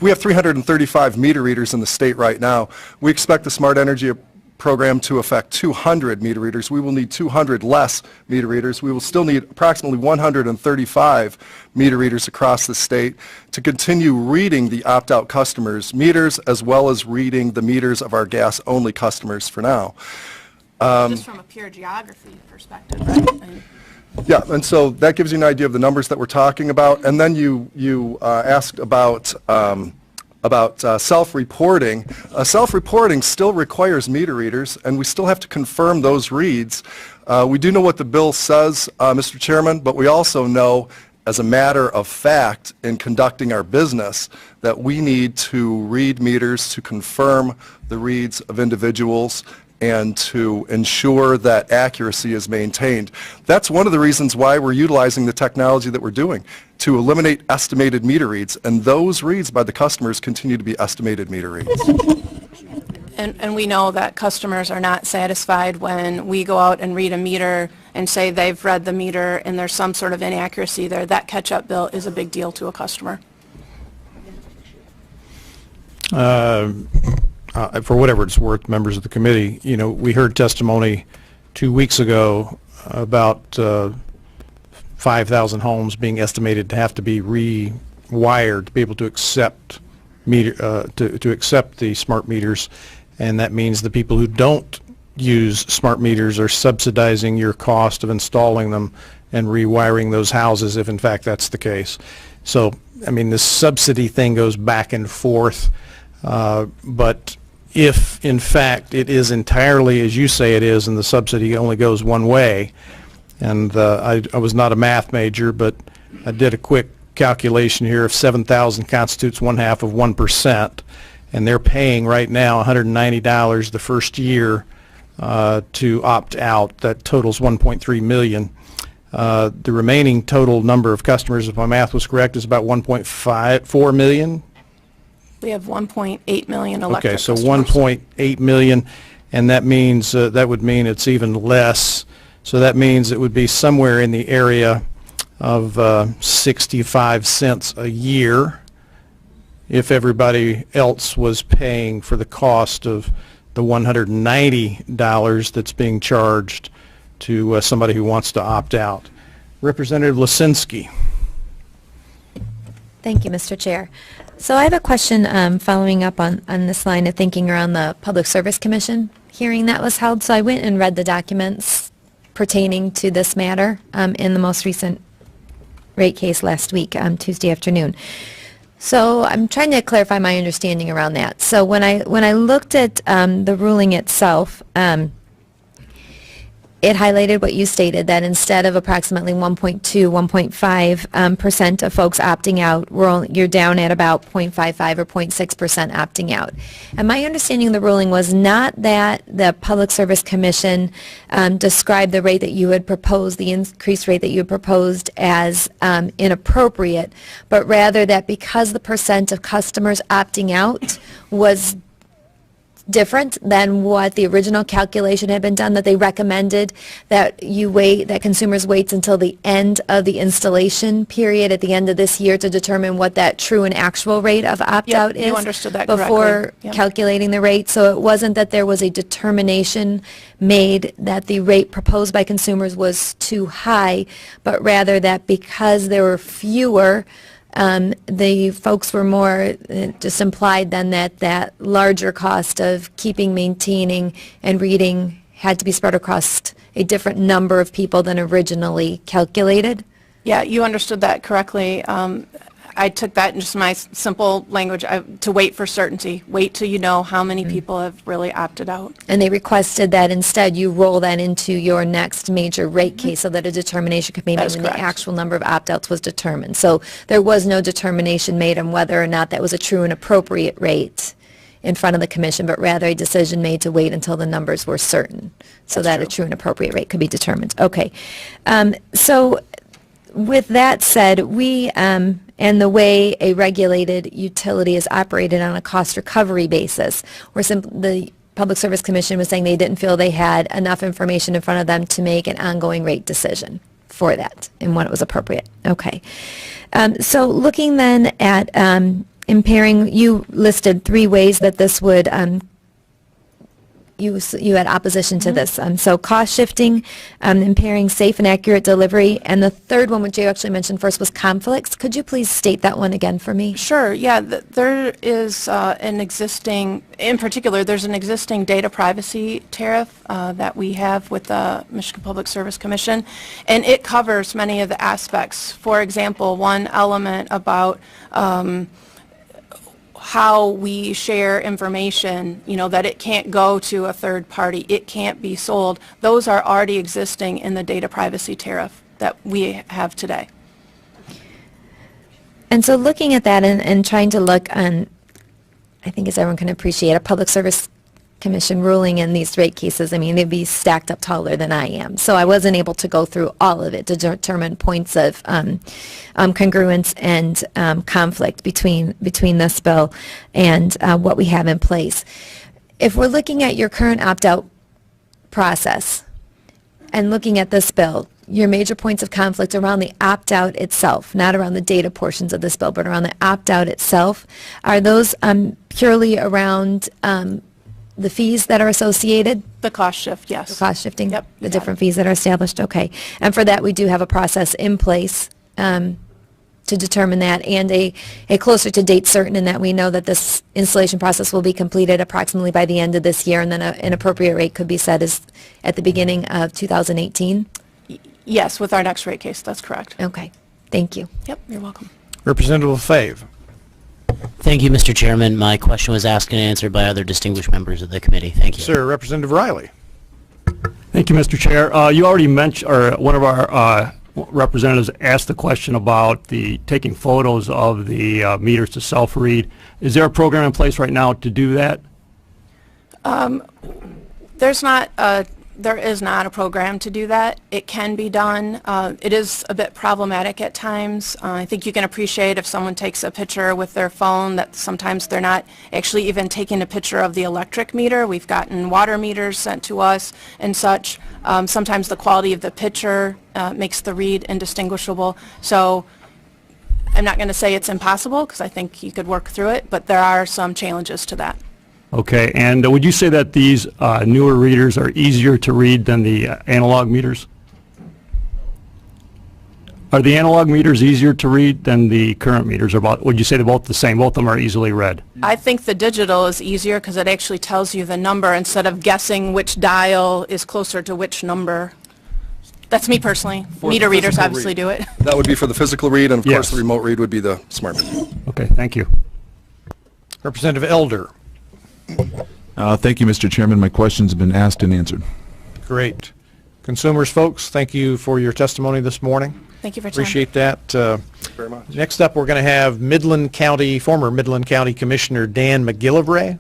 we have 335 meter readers in the state right now. We expect the Smart Energy program to affect 200 meter readers. We will need 200 less meter readers. We will still need approximately 135 meter readers across the state to continue reading the opt-out customers' meters, as well as reading the meters of our gas-only customers for now. Just from a pure geography perspective, right? Yeah, and so that gives you an idea of the numbers that we're talking about. And then you asked about self-reporting. Self-reporting still requires meter readers, and we still have to confirm those reads. We do know what the bill says, Mr. Chairman, but we also know, as a matter of fact, in conducting our business, that we need to read meters to confirm the reads of individuals and to ensure that accuracy is maintained. That's one of the reasons why we're utilizing the technology that we're doing, to eliminate estimated meter reads, and those reads by the customers continue to be estimated meter reads. And we know that customers are not satisfied when we go out and read a meter and say they've read the meter and there's some sort of inaccuracy there. That catch-up bill is a big deal to a customer. For whatever it's worth, members of the committee, you know, we heard testimony 2 weeks ago about 5,000 homes being estimated to have to be rewired to be able to accept to accept the smart meters, and that means the people who don't use smart meters are subsidizing your cost of installing them and rewiring those houses, if in fact that's the case. So, I mean, this subsidy thing goes back and forth, but if in fact it is entirely as you say it is, and the subsidy only goes one way, and I was not a math major, but I did a quick calculation here. If 7,000 constitutes 1/2 of 1%, and they're paying right now $190 the first year to opt out, that totals 1.3 million. The remaining total number of customers, if my math was correct, is about 1.4 million. We have 1.8 million electric Okay, so customers. 1.8 million, and that means that would mean it's even less. So that means it would be somewhere in the area of 65 cents a year if everybody else was paying for the cost of the $190 that's being charged to somebody who wants to opt out. Representative Lisinski. Thank you, Mr. Chair. So I have a question following up on this line of thinking around the Public Service Commission hearing that was held. So I went and read the documents pertaining to this matter in the most recent rate case last week, Tuesday afternoon. So I'm trying to clarify my understanding around that. So when I looked at the ruling itself, it highlighted what you stated, that instead of approximately 1.2, 1.5% of folks opting out, you're down at about 0.55 or 0.6% opting out. And my understanding of the ruling was not that the Public Service Commission described the rate that you had proposed, the increased rate that you had proposed as inappropriate, but rather that because the percent of customers opting out was different than what the original calculation had been done, that they recommended that consumers wait until the end of the installation period at the end of this year to determine what that true and actual rate of opt-out Yep, is. you understood that before correctly. Yep. calculating the rate. So it wasn't that there was a determination made that the rate proposed by consumers was too high, but rather that because there were fewer, the folks were more just implied then that larger cost of keeping, maintaining, and reading had to be spread across a different number of people than originally calculated. Yeah, you understood that correctly. I took that in just my simple language to wait for certainty. Wait till you know how many people have really opted out. And they requested that instead you roll that into your next major rate case so that a determination could be made That is when the correct. actual number of opt-outs was determined. So there was no determination made on whether or not that was a true and appropriate rate in front of the commission, but rather a decision made to wait until the numbers were certain so that a true and appropriate rate could be determined. Okay. So with that said, we, and the way a regulated utility is operated on a cost recovery basis, where the Public Service Commission was saying they didn't feel they had enough information in front of them to make an ongoing rate decision for that and when it was appropriate. Okay. So looking then at impairing, you listed 3 ways that this would you had opposition to this. So cost shifting, impairing safe and accurate delivery, and the third one, which you actually mentioned first, was conflicts. Could you please state that one again for me? Sure, yeah, there is an existing, in particular, there's an existing data privacy tariff that we have with the Michigan Public Service Commission, and it covers many of the aspects. For example, one element about how we share information, that it can't go to a third party, it can't be sold. Those are already existing in the data privacy tariff that we have today. And so looking at that and trying to look on, I think as everyone can appreciate, a Public Service Commission ruling in these rate cases, I mean, they'd be stacked up taller than I am. So I wasn't able to go through all of it to determine points of congruence and conflict between this bill and what we have in place. If we're looking at your current opt-out process and looking at this bill, your major points of conflict around the opt-out itself, not around the data portions of this bill, but around the opt-out itself, are those purely around the fees that are associated? The cost shift, yes. The cost shifting? Yep. The different fees that are established, okay. And for that, we do have a process in place to determine that, and a closer to date certain, in that we know that this installation process will be completed approximately by the end of this year, and then an appropriate rate could be set as at the beginning of 2018? Yes, with our next rate case, that's correct. Okay, thank you. Yep, you're welcome. Representative Fave. Thank you, Mr. Chairman. My question was asked and answered by other distinguished members of the committee. Thank you. Sir, Representative Riley. Thank you, Mr. Chair. You already mentioned, or one of our representatives asked the question about the taking photos of the meters to self-read. Is there a program in place right now to do that? There is not a program to do that. It can be done. It is a bit problematic at times. I think you can appreciate if someone takes a picture with their phone that sometimes they're not actually even taking a picture of the electric meter. We've gotten water meters sent to us and such. Sometimes the quality of the picture makes the read indistinguishable. So I'm not going to say it's impossible, because I think you could work through it, but there are some challenges to that. Okay, and would you say that these newer readers are easier to read than the analog meters? Are the analog meters easier to read than the current meters? Or would you say they're both the same? Both of them are easily read? I think the digital is easier because it actually tells you the number instead of guessing which dial is closer to which number. That's me personally. For Meter the readers physical obviously read. do it. That would be for the physical read, and of Yes. course, the remote read would be the smart meter. Okay, thank you. Representative Elder. Thank you, Mr. Chairman. My question's been asked and answered. Great. Consumers, folks, thank you for your testimony this morning. Thank you for your time. Appreciate that. Very much. Next up, we're going to have former Midland County Commissioner Dan McGillivray.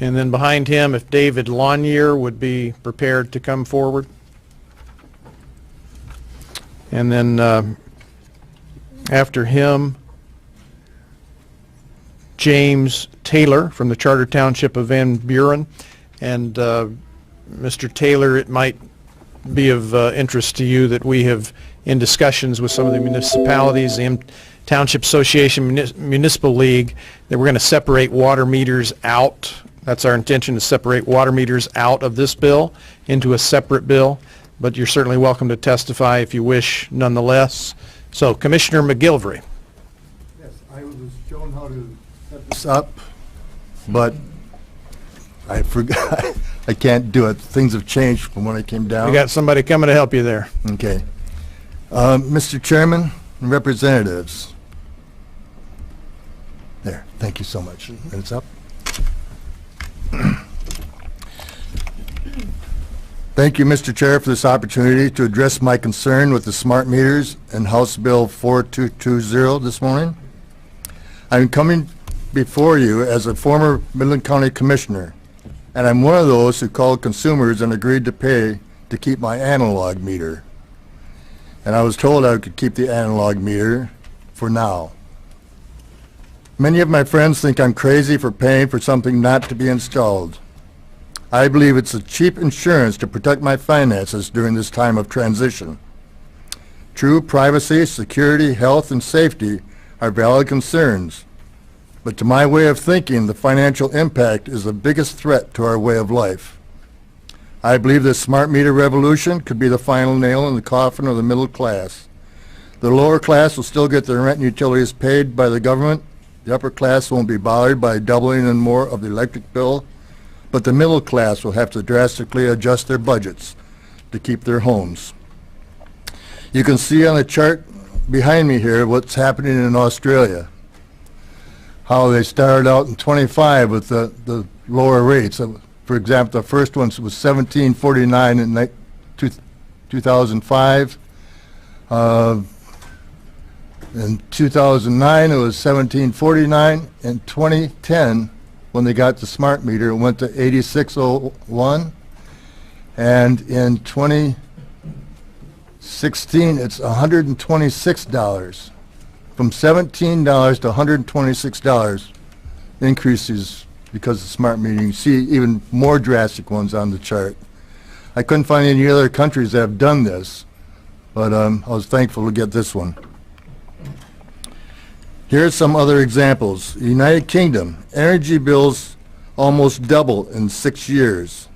And then behind him, if David Lanier would be prepared to come forward. And then after him, James Taylor from the Charter Township of Van Buren. And Mr. Taylor, it might be of interest to you that we have, in discussions with some of the municipalities, the Township Association, Municipal League, that we're going to separate water meters out. That's our intention, to separate water meters out of this bill into a separate bill. But you're certainly welcome to testify if you wish nonetheless. So, Commissioner McGillivray. Yes, I was shown how to set this up, but I forgot. I can't do it. Things have changed from when I came down. We got somebody coming to help you there. Okay. Mr. Chairman and representatives. There, thank you so much. And it's up. Thank you, Mr. Chair, for this opportunity to address my concern with the smart meters and House Bill 4220 this morning. I'm coming before you as a former Midland County Commissioner, and I'm one of those who called consumers and agreed to pay to keep my analog meter. And I was told I could keep the analog meter for now. Many of my friends think I'm crazy for paying for something not to be installed. I believe it's a cheap insurance to protect my finances during this time of transition. True, privacy, security, health, and safety are valid concerns, but to my way of thinking, the financial impact is the biggest threat to our way of life. I believe this smart meter revolution could be the final nail in the coffin of the middle class. The lower class will still get their rent and utilities paid by the government. The upper class won't be bothered by doubling and more of the electric bill, but the middle class will have to drastically adjust their budgets to keep their homes. You can see on the chart behind me here what's happening in Australia, how they started out in 25 with the lower rates. For example, the first one was $17.49 in 2005. In 2009 it was $17.49. In 2010, when they got the smart meter, it went to $86.01, and in 2016 it's $126. From $17 to $126 increases because of smart metering. You see even more drastic ones on the chart. I couldn't find any other countries that have done this, but I was thankful to get this one. Here are some other examples. United Kingdom, energy bills almost double in 6 years.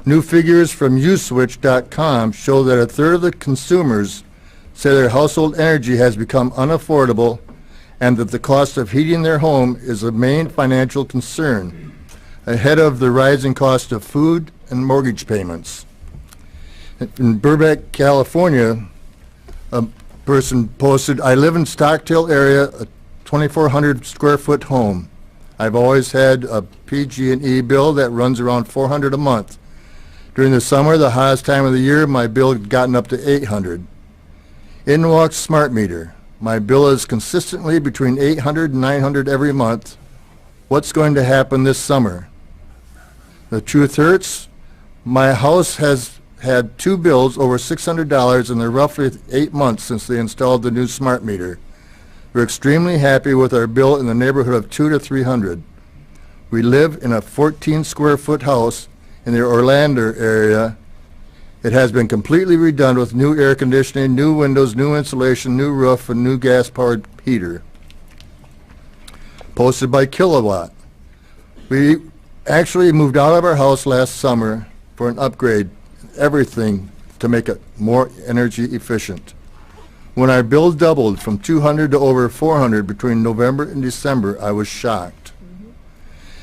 New figures from uswitch.com show that a third of the consumers say their household energy has become unaffordable and that the cost of heating their home is a main financial concern, ahead of the rising cost of food and mortgage payments. In Burbank, California, a person posted, "I live in Stockdale area, a 2,400 square foot home. I've always had a PG&E bill that runs around $400 a month. During the summer, the hottest time of the year, my bill had gotten up to $800. In walks smart meter. My bill is consistently between $800 and $900 every month. What's going to happen this summer? The truth hurts. My house has had 2 bills over $600 in the roughly 8 months since they installed the new smart meter. We're extremely happy with our bill in the neighborhood of $200 to $300. We live in a 14 square foot house in the Orlando area. It has been completely redone with new air conditioning, new windows, new insulation, new roof, and new gas-powered heater." Posted by Kilowatt. We actually moved out of our house last summer for an upgrade, everything to make it more energy efficient. When our bill doubled from 200 to over 400 between November and December, I was shocked.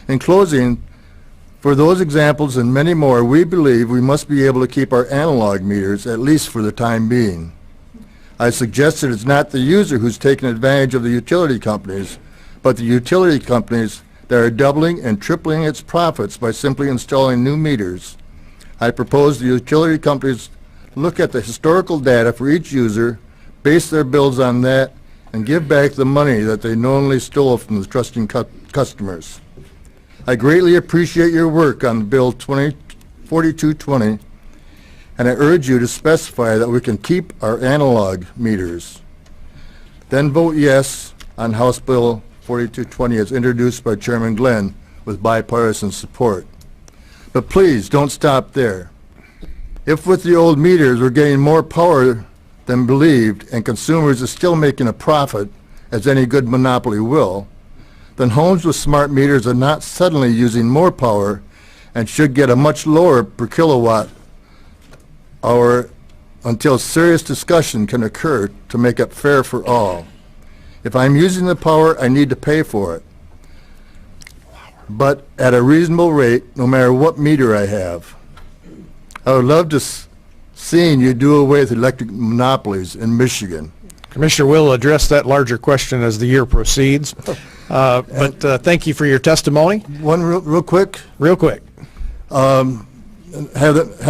In closing, for those examples and many more, we believe we must be able to keep our analog meters, at least for the time being. I suggested it's not the user who's taking advantage of the utility companies, but the utility companies that are doubling and tripling its profits by simply installing new meters. I propose the utility companies look at the historical data for each user, base their bills on that, and give back the money that they knowingly stole from the trusting customers. I greatly appreciate your work on Bill 4220, and I urge you to specify that we can keep our analog meters. Then vote yes on House Bill 4220 as introduced by Chairman Glenn with bipartisan support. But please don't stop there. If with the old meters we're getting more power than believed and consumers are still making a profit, as any good monopoly will, then homes with smart meters are not suddenly using more power and should get a much lower per kilowatt hour until serious discussion can occur to make it fair for all. If I'm using the power, I need to pay for it, but at a reasonable rate, no matter what meter I have. I would love to seeing you do away with electric monopolies in Michigan. Commissioner will address that larger question as the year proceeds. But thank you for your testimony. One real quick. Real quick. Have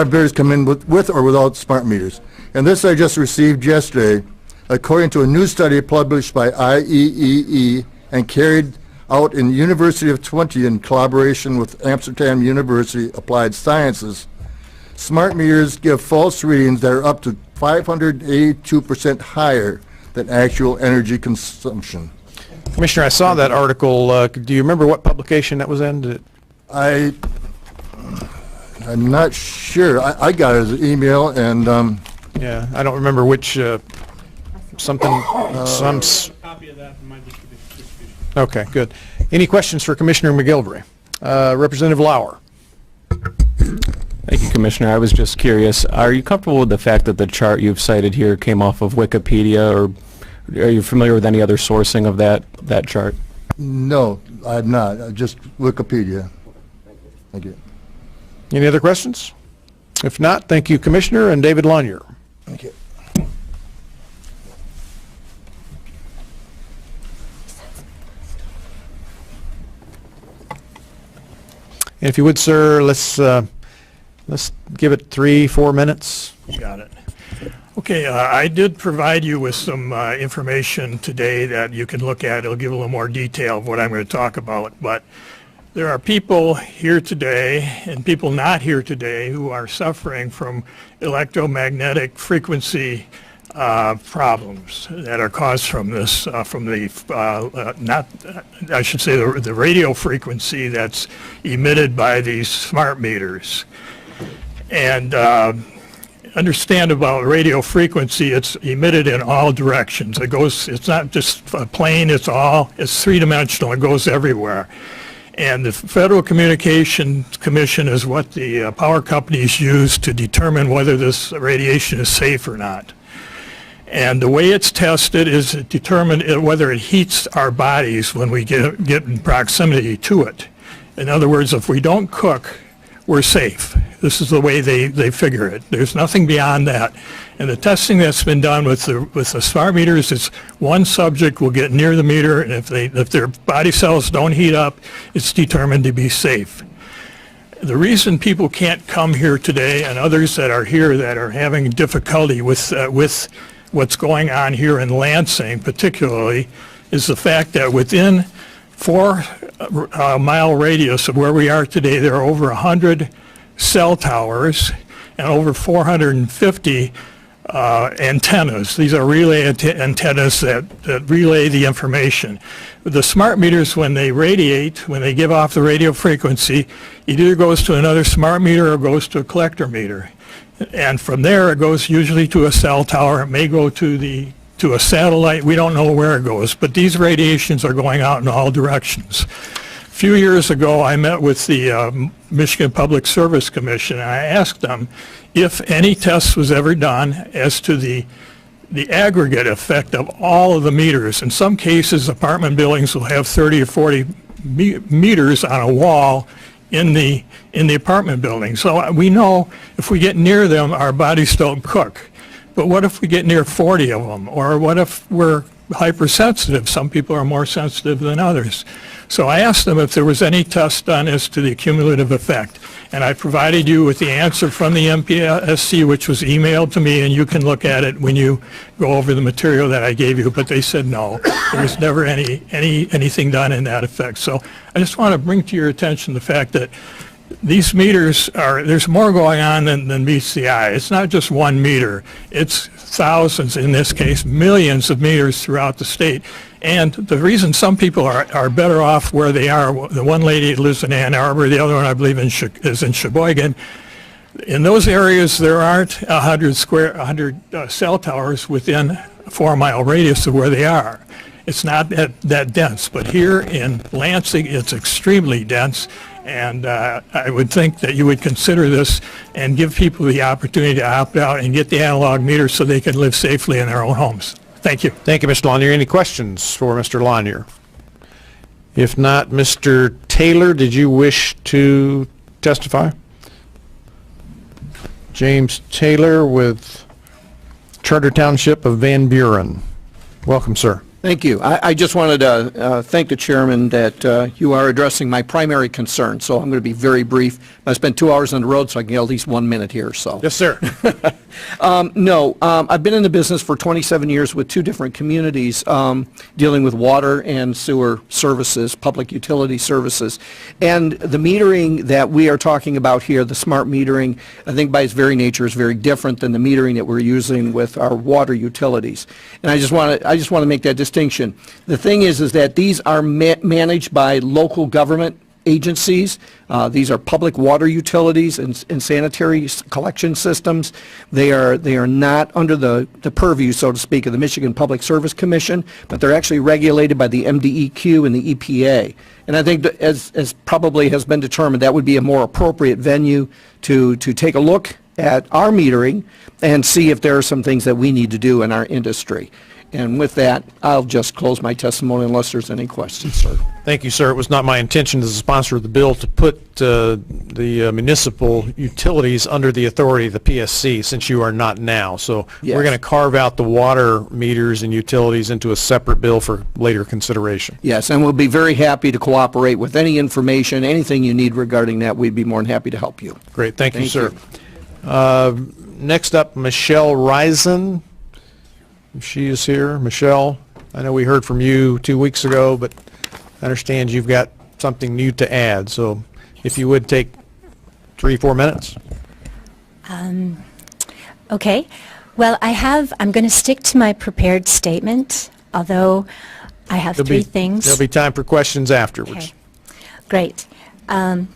bidders come in with or without smart meters. And this I just received yesterday, according to a new study published by IEEE and carried out in University of Twente in collaboration with Amsterdam University Applied Sciences. Smart meters give false readings that are up to 582% higher than actual energy consumption. Commissioner, I saw that article. Do you remember what publication that was in? I'm not sure. I got it as an email, and yeah, I don't remember which something. Copy of that from my distribution. Okay, good. Any questions for Commissioner McGilvray? Representative Lauer. Thank you, Commissioner. I was just curious, are you comfortable with the fact that the chart you've cited here came off of Wikipedia, or are you familiar with any other sourcing of that chart? No, I'm not. Just Wikipedia. Thank you. Any other questions? If not, thank you, Commissioner, and David Lanier. Thank you. And if you would, sir, let's give it 3-4 minutes. Got it. Okay, I did provide you with some information today that you can look at. It'll give a little more detail of what I'm going to talk about. But there are people here today and people not here today who are suffering from electromagnetic frequency problems that are caused from this, from the, I should say the radio frequency that's emitted by these smart meters. And understand about radio frequency, it's emitted in all directions. It goes, it's not just plain, it's three-dimensional, it goes everywhere. And the Federal Communications Commission is what the power companies use to determine whether this radiation is safe or not. And the way it's tested is to determine whether it heats our bodies when we get in proximity to it. In other words, if we don't cook, we're safe. This is the way they figure it. There's nothing beyond that. And the testing that's been done with the smart meters is one subject will get near the meter, and if their body cells don't heat up, it's determined to be safe. The reason people can't come here today, and others that are here that are having difficulty with what's going on here in Lansing particularly, is the fact that within 4-mile radius of where we are today, there are over 100 cell towers and over 450 antennas. These are relay antennas that relay the information. The smart meters, when they radiate, when they give off the radio frequency, it either goes to another smart meter or goes to a collector meter. And from there, it goes usually to a cell tower. It may go to a satellite. We don't know where it goes, but these radiations are going out in all directions. few years ago, I met with the Michigan Public Service Commission, and I asked them if any test was ever done as to the aggregate effect of all of the meters. In some cases, apartment buildings will have 30 or 40 meters on a wall in the apartment building. So we know if we get near them, our bodies don't cook. But what if we get near 40 of them? Or what if we're hypersensitive? Some people are more sensitive than others. So I asked them if there was any test done as to the cumulative effect. And I provided you with the answer from the MPSC, which was emailed to me, and you can look at it when you go over the material that I gave you. But they said no, there was never anything done in that effect. So I just want to bring to your attention the fact that these meters there's more going on than meets the eye. It's not just one meter. It's thousands, in this case, millions of meters throughout the state. And the reason some people are better off where they are, the one lady lives in Ann Arbor, the other one I believe is in Sheboygan. In those areas, there aren't 100 cell towers within a 4-mile radius of where they are. It's not that dense. But here in Lansing, it's extremely dense. And I would think that you would consider this and give people the opportunity to opt out and get the analog meters so they can live safely in their own homes. Thank you. Thank you, Mr. Lanier. Any questions for Mr. Lanier? If not, Mr. Taylor, did you wish to testify? James Taylor with Charter Township of Van Buren. Welcome, sir. Thank you. I just wanted to thank the chairman that you are addressing my primary concern, so I'm going to be very brief. I spent 2 hours on the road, so I can get at least 1 minute here. So. Yes, sir. I've been in the business for 27 years with 2 different communities dealing with water and sewer services, public utility services. And the metering that we are talking about here, the smart metering, I think by its very nature is very different than the metering that we're using with our water utilities. And I just want to make that distinction. The thing is that these are managed by local government agencies. These are public water utilities and sanitary collection systems. They are not under the purview, so to speak, of the Michigan Public Service Commission, but they're actually regulated by the MDEQ and the EPA. And I think that as probably has been determined, that would be a more appropriate venue to take a look at our metering and see if there are some things that we need to do in our industry. And with that, I'll just close my testimony unless there's any questions, sir. Thank you, sir. It was not my intention as a sponsor of the bill to put the municipal utilities under the authority of the PSC, since you are not now. So Yes. we're going to carve out the water meters and utilities into a separate bill for later consideration. Yes, and we'll be very happy to cooperate with any information, anything you need regarding that. We'd be more than happy to help you. Great. Thank you, Thank sir. Next up, Michelle Risen. If she is here. Michelle, I know we heard from you 2 weeks ago, but I understand you've got something new to add. So if you would take 3-4 minutes. Okay. Well, I'm going to stick to my prepared statement, although I have three things. There'll be time for questions afterwards. Okay. Great.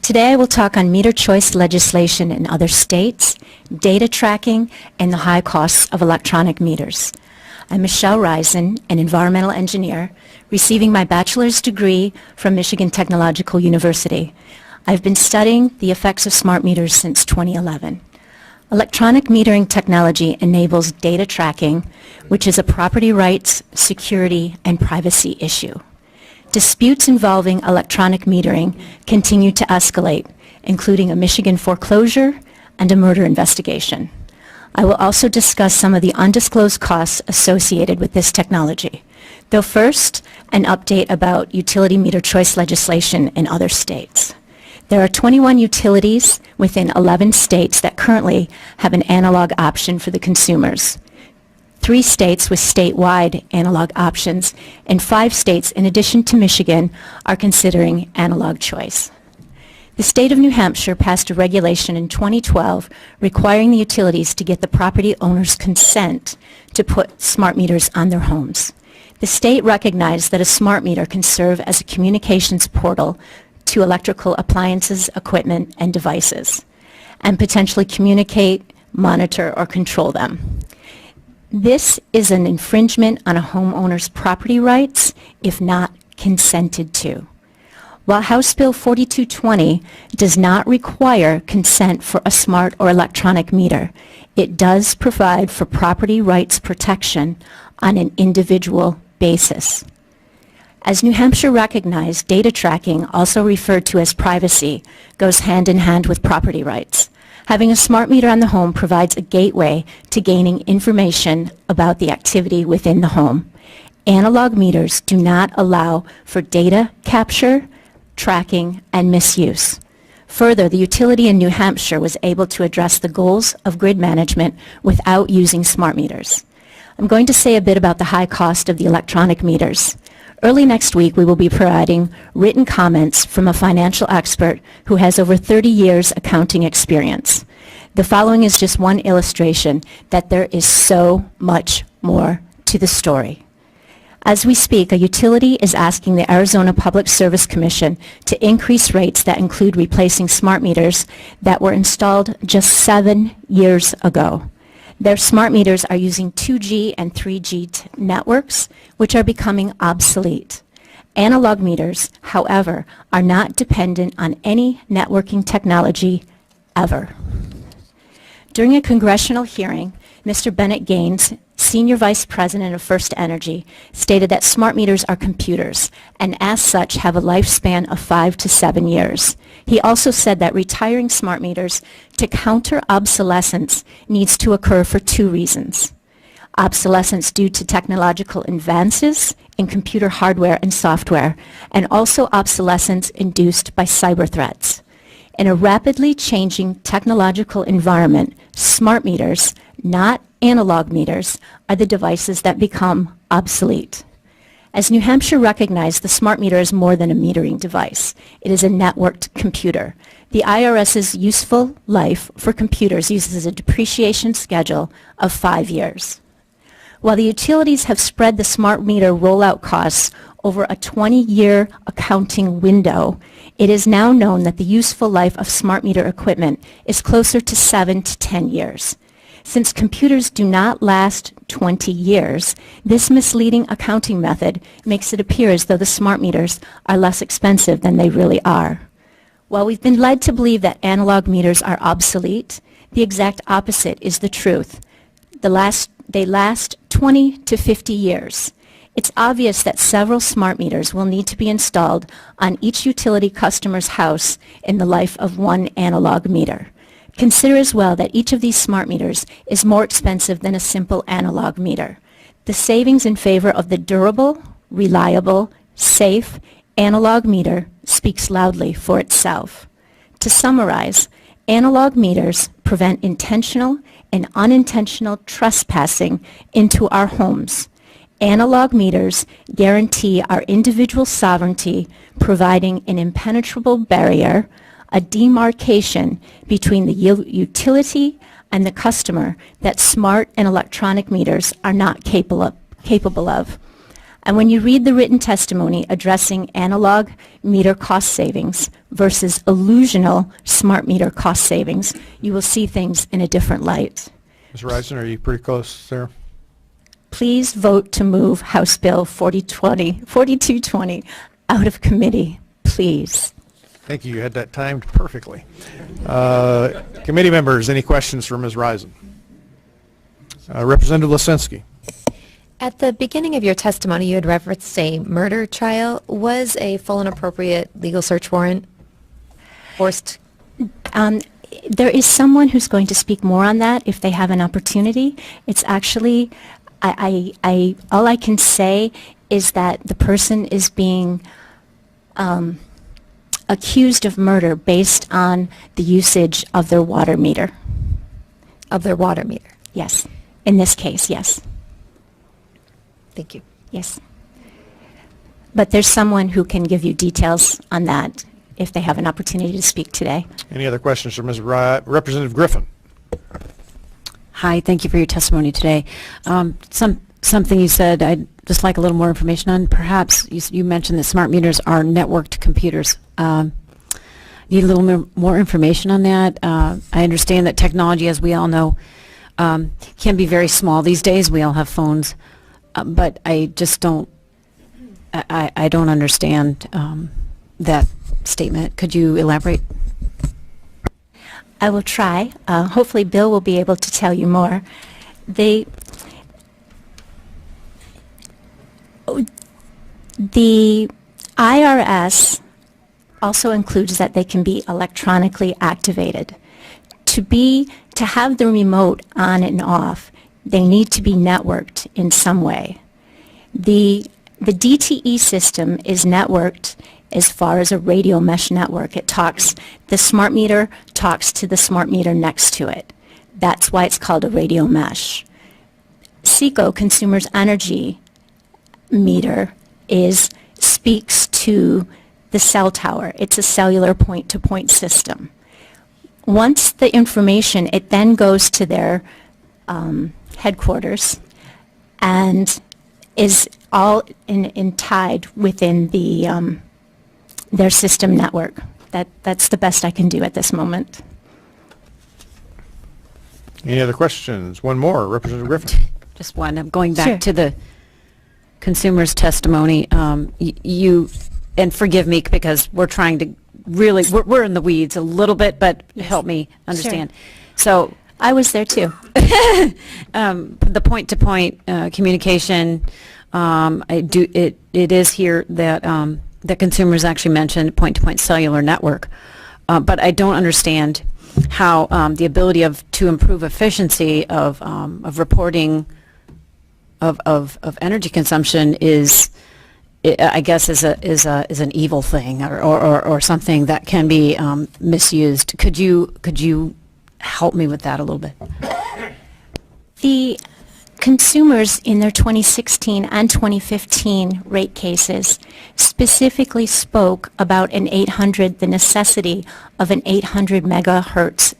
Today I will talk on meter choice legislation in other states, data tracking, and the high costs of electronic meters. I'm Michelle Risen, an environmental engineer, receiving my bachelor's degree from Michigan Technological University. I've been studying the effects of smart meters since 2011. Electronic metering technology enables data tracking, which is a property rights, security, and privacy issue. Disputes involving electronic metering continue to escalate, including a Michigan foreclosure and a murder investigation. I will also discuss some of the undisclosed costs associated with this technology. Though first, an update about utility meter choice legislation in other states. There are 21 utilities within 11 states that currently have an analog option for the consumers. 3 states with statewide analog options, and 5 states, in addition to Michigan, are considering analog choice. The state of New Hampshire passed a regulation in 2012 requiring the utilities to get the property owner's consent to put smart meters on their homes. The state recognized that a smart meter can serve as a communications portal to electrical appliances, equipment, and devices, and potentially communicate, monitor, or control them. This is an infringement on a homeowner's property rights if not consented to. While House Bill 4220 does not require consent for a smart or electronic meter, it does provide for property rights protection on an individual basis. As New Hampshire recognized, data tracking, also referred to as privacy, goes hand in hand with property rights. Having a smart meter on the home provides a gateway to gaining information about the activity within the home. Analog meters do not allow for data capture, tracking, and misuse. Further, the utility in New Hampshire was able to address the goals of grid management without using smart meters. I'm going to say a bit about the high cost of the electronic meters. Early next week, we will be providing written comments from a financial expert who has over 30 years accounting experience. The following is just one illustration that there is so much more to the story. As we speak, a utility is asking the Arizona Public Service Commission to increase rates that include replacing smart meters that were installed just 7 years ago. Their smart meters are using 2G and 3G networks, which are becoming obsolete. Analog meters, however, are not dependent on any networking technology ever. During a congressional hearing, Mr. Bennett Gaines, Senior Vice President of First Energy, stated that smart meters are computers and as such have a lifespan of 5 to 7 years. He also said that retiring smart meters to counter obsolescence needs to occur for 2 reasons. Obsolescence due to technological advances in computer hardware and software, and also obsolescence induced by cyber threats. In a rapidly changing technological environment, smart meters, not analog meters, are the devices that become obsolete. As New Hampshire recognized, the smart meter is more than a metering device. It is a networked computer. The IRS's useful life for computers uses a depreciation schedule of 5 years. While the utilities have spread the smart meter rollout costs over a 20-year accounting window, it is now known that the useful life of smart meter equipment is closer to 7 to 10 years. Since computers do not last 20 years, this misleading accounting method makes it appear as though the smart meters are less expensive than they really are. While we've been led to believe that analog meters are obsolete, the exact opposite is the truth. They last 20 to 50 years. It's obvious that several smart meters will need to be installed on each utility customer's house in the life of one analog meter. Consider as well that each of these smart meters is more expensive than a simple analog meter. The savings in favor of the durable, reliable, safe analog meter speaks loudly for itself. To summarize, analog meters prevent intentional and unintentional trespassing into our homes. Analog meters guarantee our individual sovereignty, providing an impenetrable barrier, a demarcation between the utility and the customer that smart and electronic meters are not capable of. And when you read the written testimony addressing analog meter cost savings versus illusional smart meter cost savings, you will see things in a different light. Ms. Reisen, are you pretty close there? Please vote to move House Bill 4220 out of committee, please. Thank you. You had that timed perfectly. Committee members, any questions for Ms. Reisen? Representative Lisinski. At the beginning of your testimony, you had referenced a murder trial. Was a full and appropriate legal search warrant forced? There is someone who's going to speak more on that if they have an opportunity. It's actually, all I can say is that the person is being accused of murder based on the usage of their water meter. Of their water meter? Yes. In this case, yes. Thank you. Yes. But there's someone who can give you details on that if they have an opportunity to speak today. Any other questions for Ms. Representative Griffin? Hi, thank you for your testimony today. Something you said I'd just like a little more information on. Perhaps you mentioned that smart meters are networked computers. Need a little more information on that. I understand that technology, as we all know, can be very small these days. We all have phones, but I just don't. I don't understand that statement. Could you elaborate? I will try. Hopefully Bill will be able to tell you more. The IRS also includes that they can be electronically activated. To have the remote on and off, they need to be networked in some way. The DTE system is networked as far as a radio mesh network. The smart meter talks to the smart meter next to it. That's why it's called a radio mesh. SECO, Consumers Energy meter, speaks to the cell tower. It's a cellular point-to-point system. Once the information, it then goes to their headquarters and is all tied within their system network. That's the best I can do at this moment. Any other questions? One more, Representative Griffin. Just one. I'm going back Sure. to the consumer's testimony. You, and forgive me because we're trying to really, we're in the weeds a little bit, but help me understand. So I was there too. the point-to-point communication, it is here that the consumers actually mentioned point-to-point cellular network, but I don't understand how the ability to improve efficiency of reporting of energy consumption is, I guess, is an evil thing or something that can be misused. Could you help me with that a little bit? The consumers in their 2016 and 2015 rate cases specifically spoke about the necessity of an 800 megahertz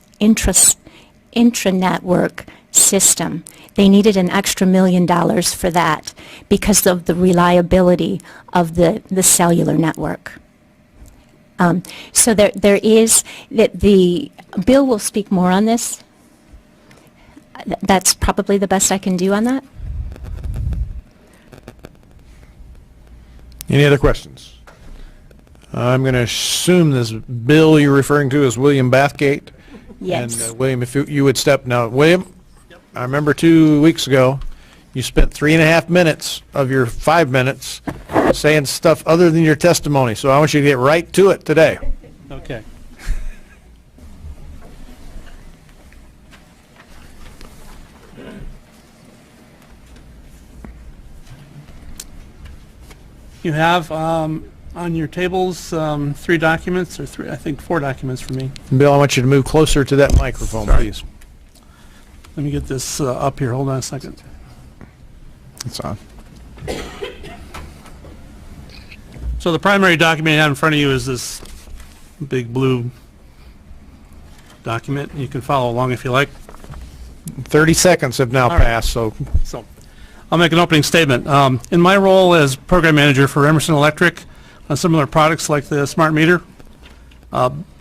intra-network system. They needed an extra $1 million for that because of the reliability of the cellular network. So there is, the Bill will speak more on this. That's probably the best I can do on that. Any other questions? I'm going to assume this bill you're referring to is William Bathgate. Yes. And William, if you would step now. William, I remember 2 weeks ago, you spent 3.5 minutes of your 5 minutes saying stuff other than your testimony. So I want you to get right to it today. Okay. You have on your tables 3 documents, or 4 documents for me. Bill, I want you to move closer to that microphone, please. Let me get this up here. Hold on a second. It's on. So the primary document you have in front of you is this big blue document. You can follow along if you like. 30 seconds have now passed, so I'll make an opening statement. In my role as program manager for Emerson Electric on similar products like the smart meter,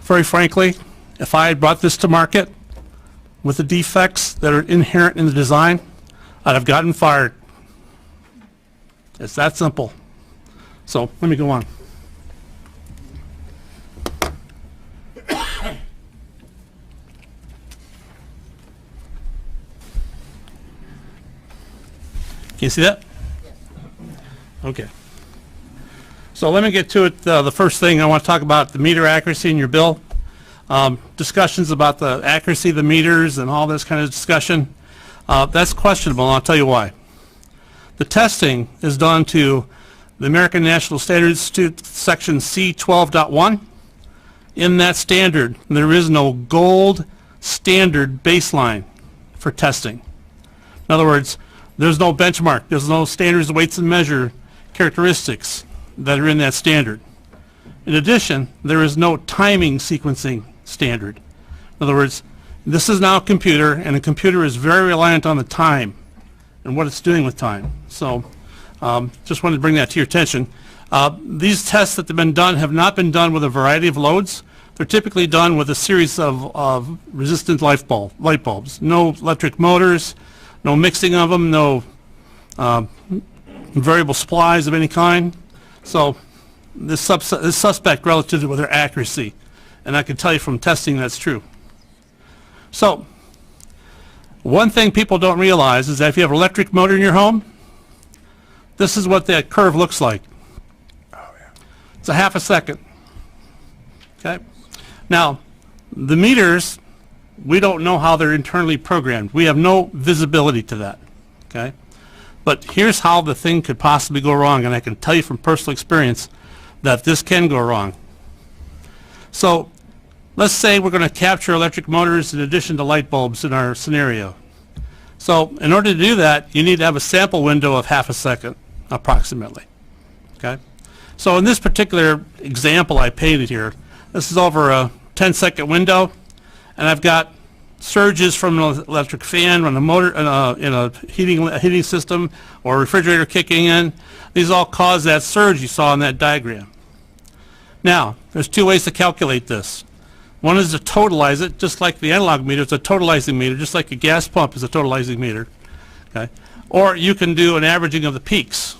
very frankly, if I had brought this to market with the defects that are inherent in the design, I'd have gotten fired. It's that simple. So let me go on. Can you see that? Okay. So let me get to it. The first thing I want to talk about, the meter accuracy in your bill. Discussions about the accuracy of the meters and all this kind of discussion. That's questionable, and I'll tell you why. The testing is done to the American National Standards Institute section C12.1. In that standard, there is no gold standard baseline for testing. In other words, there's no benchmark. There's no standards, weights, and measure characteristics that are in that standard. In addition, there is no timing sequencing standard. In other words, this is now a computer, and a computer is very reliant on the time and what it's doing with time. So just wanted to bring that to your attention. These tests that have been done have not been done with a variety of loads. They're typically done with a series of resistant light bulbs. No electric motors, no mixing of them, no variable supplies of any kind. So this suspect relative to their accuracy. And I can tell you from testing that's true. So, one thing people don't realize is that if you have an electric motor in your home, this is what that curve looks like. It's a half a second. Okay? Now, the meters, we don't know how they're internally programmed. We have no visibility to that. Okay? But here's how the thing could possibly go wrong, and I can tell you from personal experience that this can go wrong. So, let's say we're going to capture electric motors in addition to light bulbs in our scenario. So, in order to do that, you need to have a sample window of half a second, approximately. Okay? So, in this particular example I painted here, this is over a 10-second window, and I've got surges from an electric fan, from a motor, in a heating system, or a refrigerator kicking in. These all cause that surge you saw in that diagram. Now, there's two ways to calculate this. One is to totalize it, just like the analog meter is a totalizing meter, just like a gas pump is a totalizing meter. Okay? Or you can do an averaging of the peaks.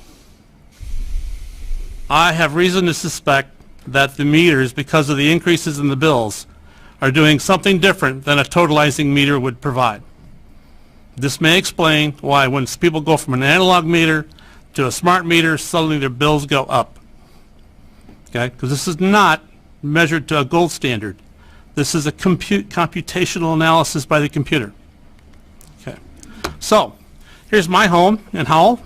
I have reason to suspect that the meters, because of the increases in the bills, are doing something different than a totalizing meter would provide. This may explain why when people go from an analog meter to a smart meter, suddenly their bills go up. Okay? Because this is not measured to a gold standard. This is a computational analysis by the computer. Okay. So, here's my home in Howell.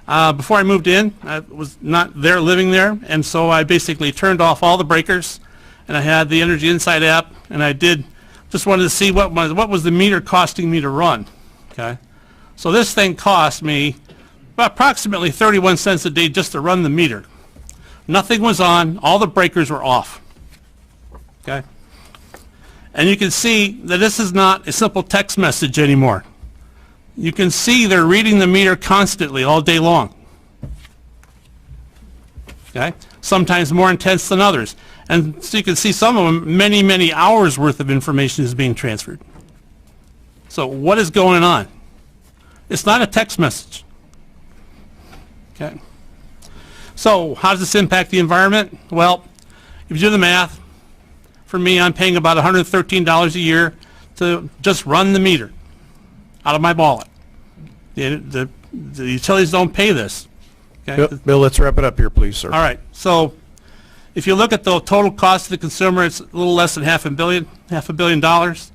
Before I moved in, I was not there living there, and so I basically turned off all the breakers, and I had the Energy Insight app, and I just wanted to see what was the meter costing me to run. Okay. So this thing cost me approximately 31 cents a day just to run the meter. Nothing was on, all the breakers were off. Okay. And you can see that this is not a simple text message anymore. You can see they're reading the meter constantly all day long. Okay? Sometimes more intense than others. And so you can see some of them, many, many hours worth of information is being transferred. So what is going on? It's not a text message. Okay? So how does this impact the environment? Well, if you do the math, for me, I'm paying about $113 a year to just run the meter out of my wallet. The utilities don't pay this. Okay? Bill, let's wrap it up here, please, sir. All right. So if you look at the total cost to the consumer, it's a little less than half a billion dollars.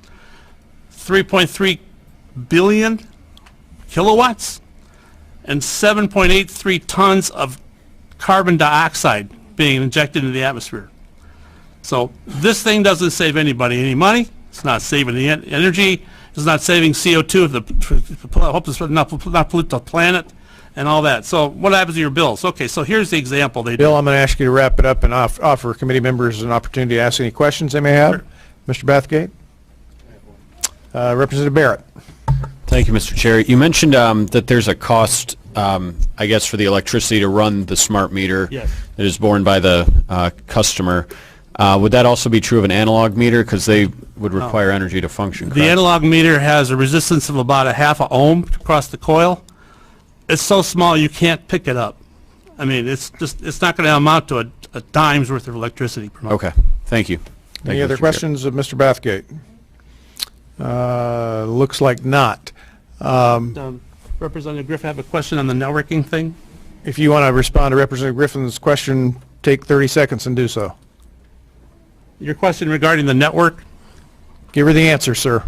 3.3 billion kilowatts and 7.83 tons of carbon dioxide being injected into the atmosphere. So this thing doesn't save anybody any money. It's not saving the energy. It's not saving CO2. Hope it's not pollute the planet and all that. So what happens to your bills? Okay, so here's the example. Bill, I'm going to ask you to wrap it up and offer committee members an opportunity to ask any questions they may have. Sure. Mr. Bathgate? Representative Barrett. Thank you, Mr. Chair. You mentioned that there's a cost, I guess, for the electricity to run the smart meter. Yes. That is borne by the customer. Would that also be true of an analog meter? Because they would require energy to function, correct? The analog meter has a resistance of about a half an ohm across the coil. It's so small you can't pick it up. I mean, it's not going to amount to a dime's worth of electricity per month. Okay. Thank you. Any other questions of Mr. Bathgate? Looks like not. Representative Griffin, I have a question on the networking thing. If you want to respond to Representative Griffin's question, take 30 seconds and do so. Your question regarding the network? Give her the answer, sir.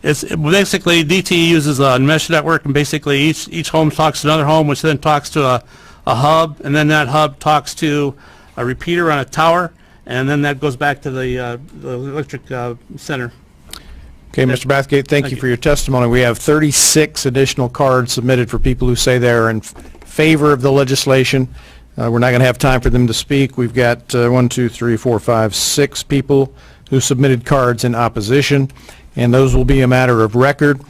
It's basically DTE uses a mesh network, and basically each home talks to another home, which then talks to a hub, and then that hub talks to a repeater on a tower, and then that goes back to the electric center. Okay, Mr. Bathgate, thank you for your testimony. We have 36 additional cards submitted for people who say they're in favor of the legislation. We're not going to have time for them to speak. We've got 6 people who submitted cards in opposition, and those will be a matter of record.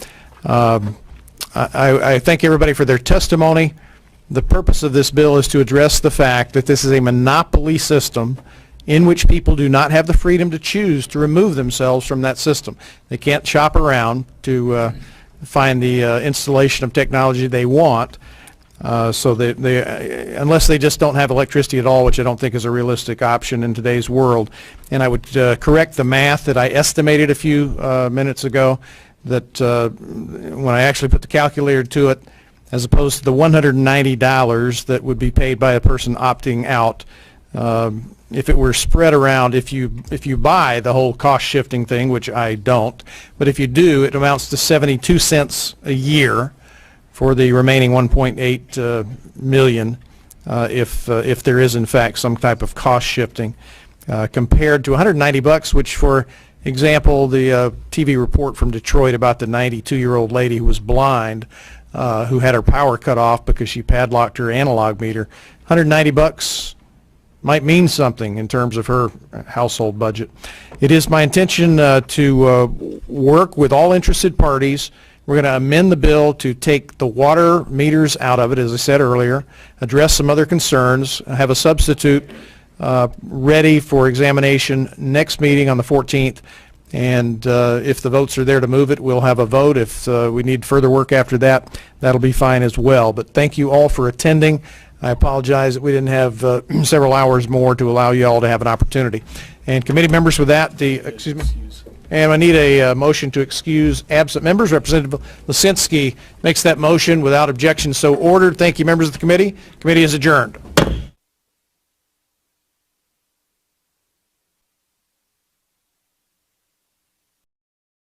I thank everybody for their testimony. The purpose of this bill is to address the fact that this is a monopoly system in which people do not have the freedom to choose to remove themselves from that system. They can't shop around to find the installation of technology they want. So unless they just don't have electricity at all, which I don't think is a realistic option in today's world. And I would correct the math that I estimated a few minutes ago, that when I actually put the calculator to it, as opposed to the $190 that would be paid by a person opting out, if it were spread around, if you buy the whole cost shifting thing, which I don't, but if you do, it amounts to 72 cents a year for the remaining 1.8 million, if there is in fact some type of cost shifting, compared to $190, which, for example, the TV report from Detroit about the 92-year-old lady who was blind, who had her power cut off because she padlocked her analog meter. $190 might mean something in terms of her household budget. It is my intention to work with all interested parties. We're going to amend the bill to take the water meters out of it, as I said earlier, address some other concerns, have a substitute ready for examination next meeting on the 14th, and if the votes are there to move it, we'll have a vote. If we need further work after that, that'll be fine as well. But thank you all for attending. I apologize that we didn't have several hours more to allow you all to have an opportunity. And committee members, with that, excuse me. And I need a motion to excuse absent members. Representative Lisinski makes that motion without objection, so ordered. Thank you, members of the committee. Committee is adjourned.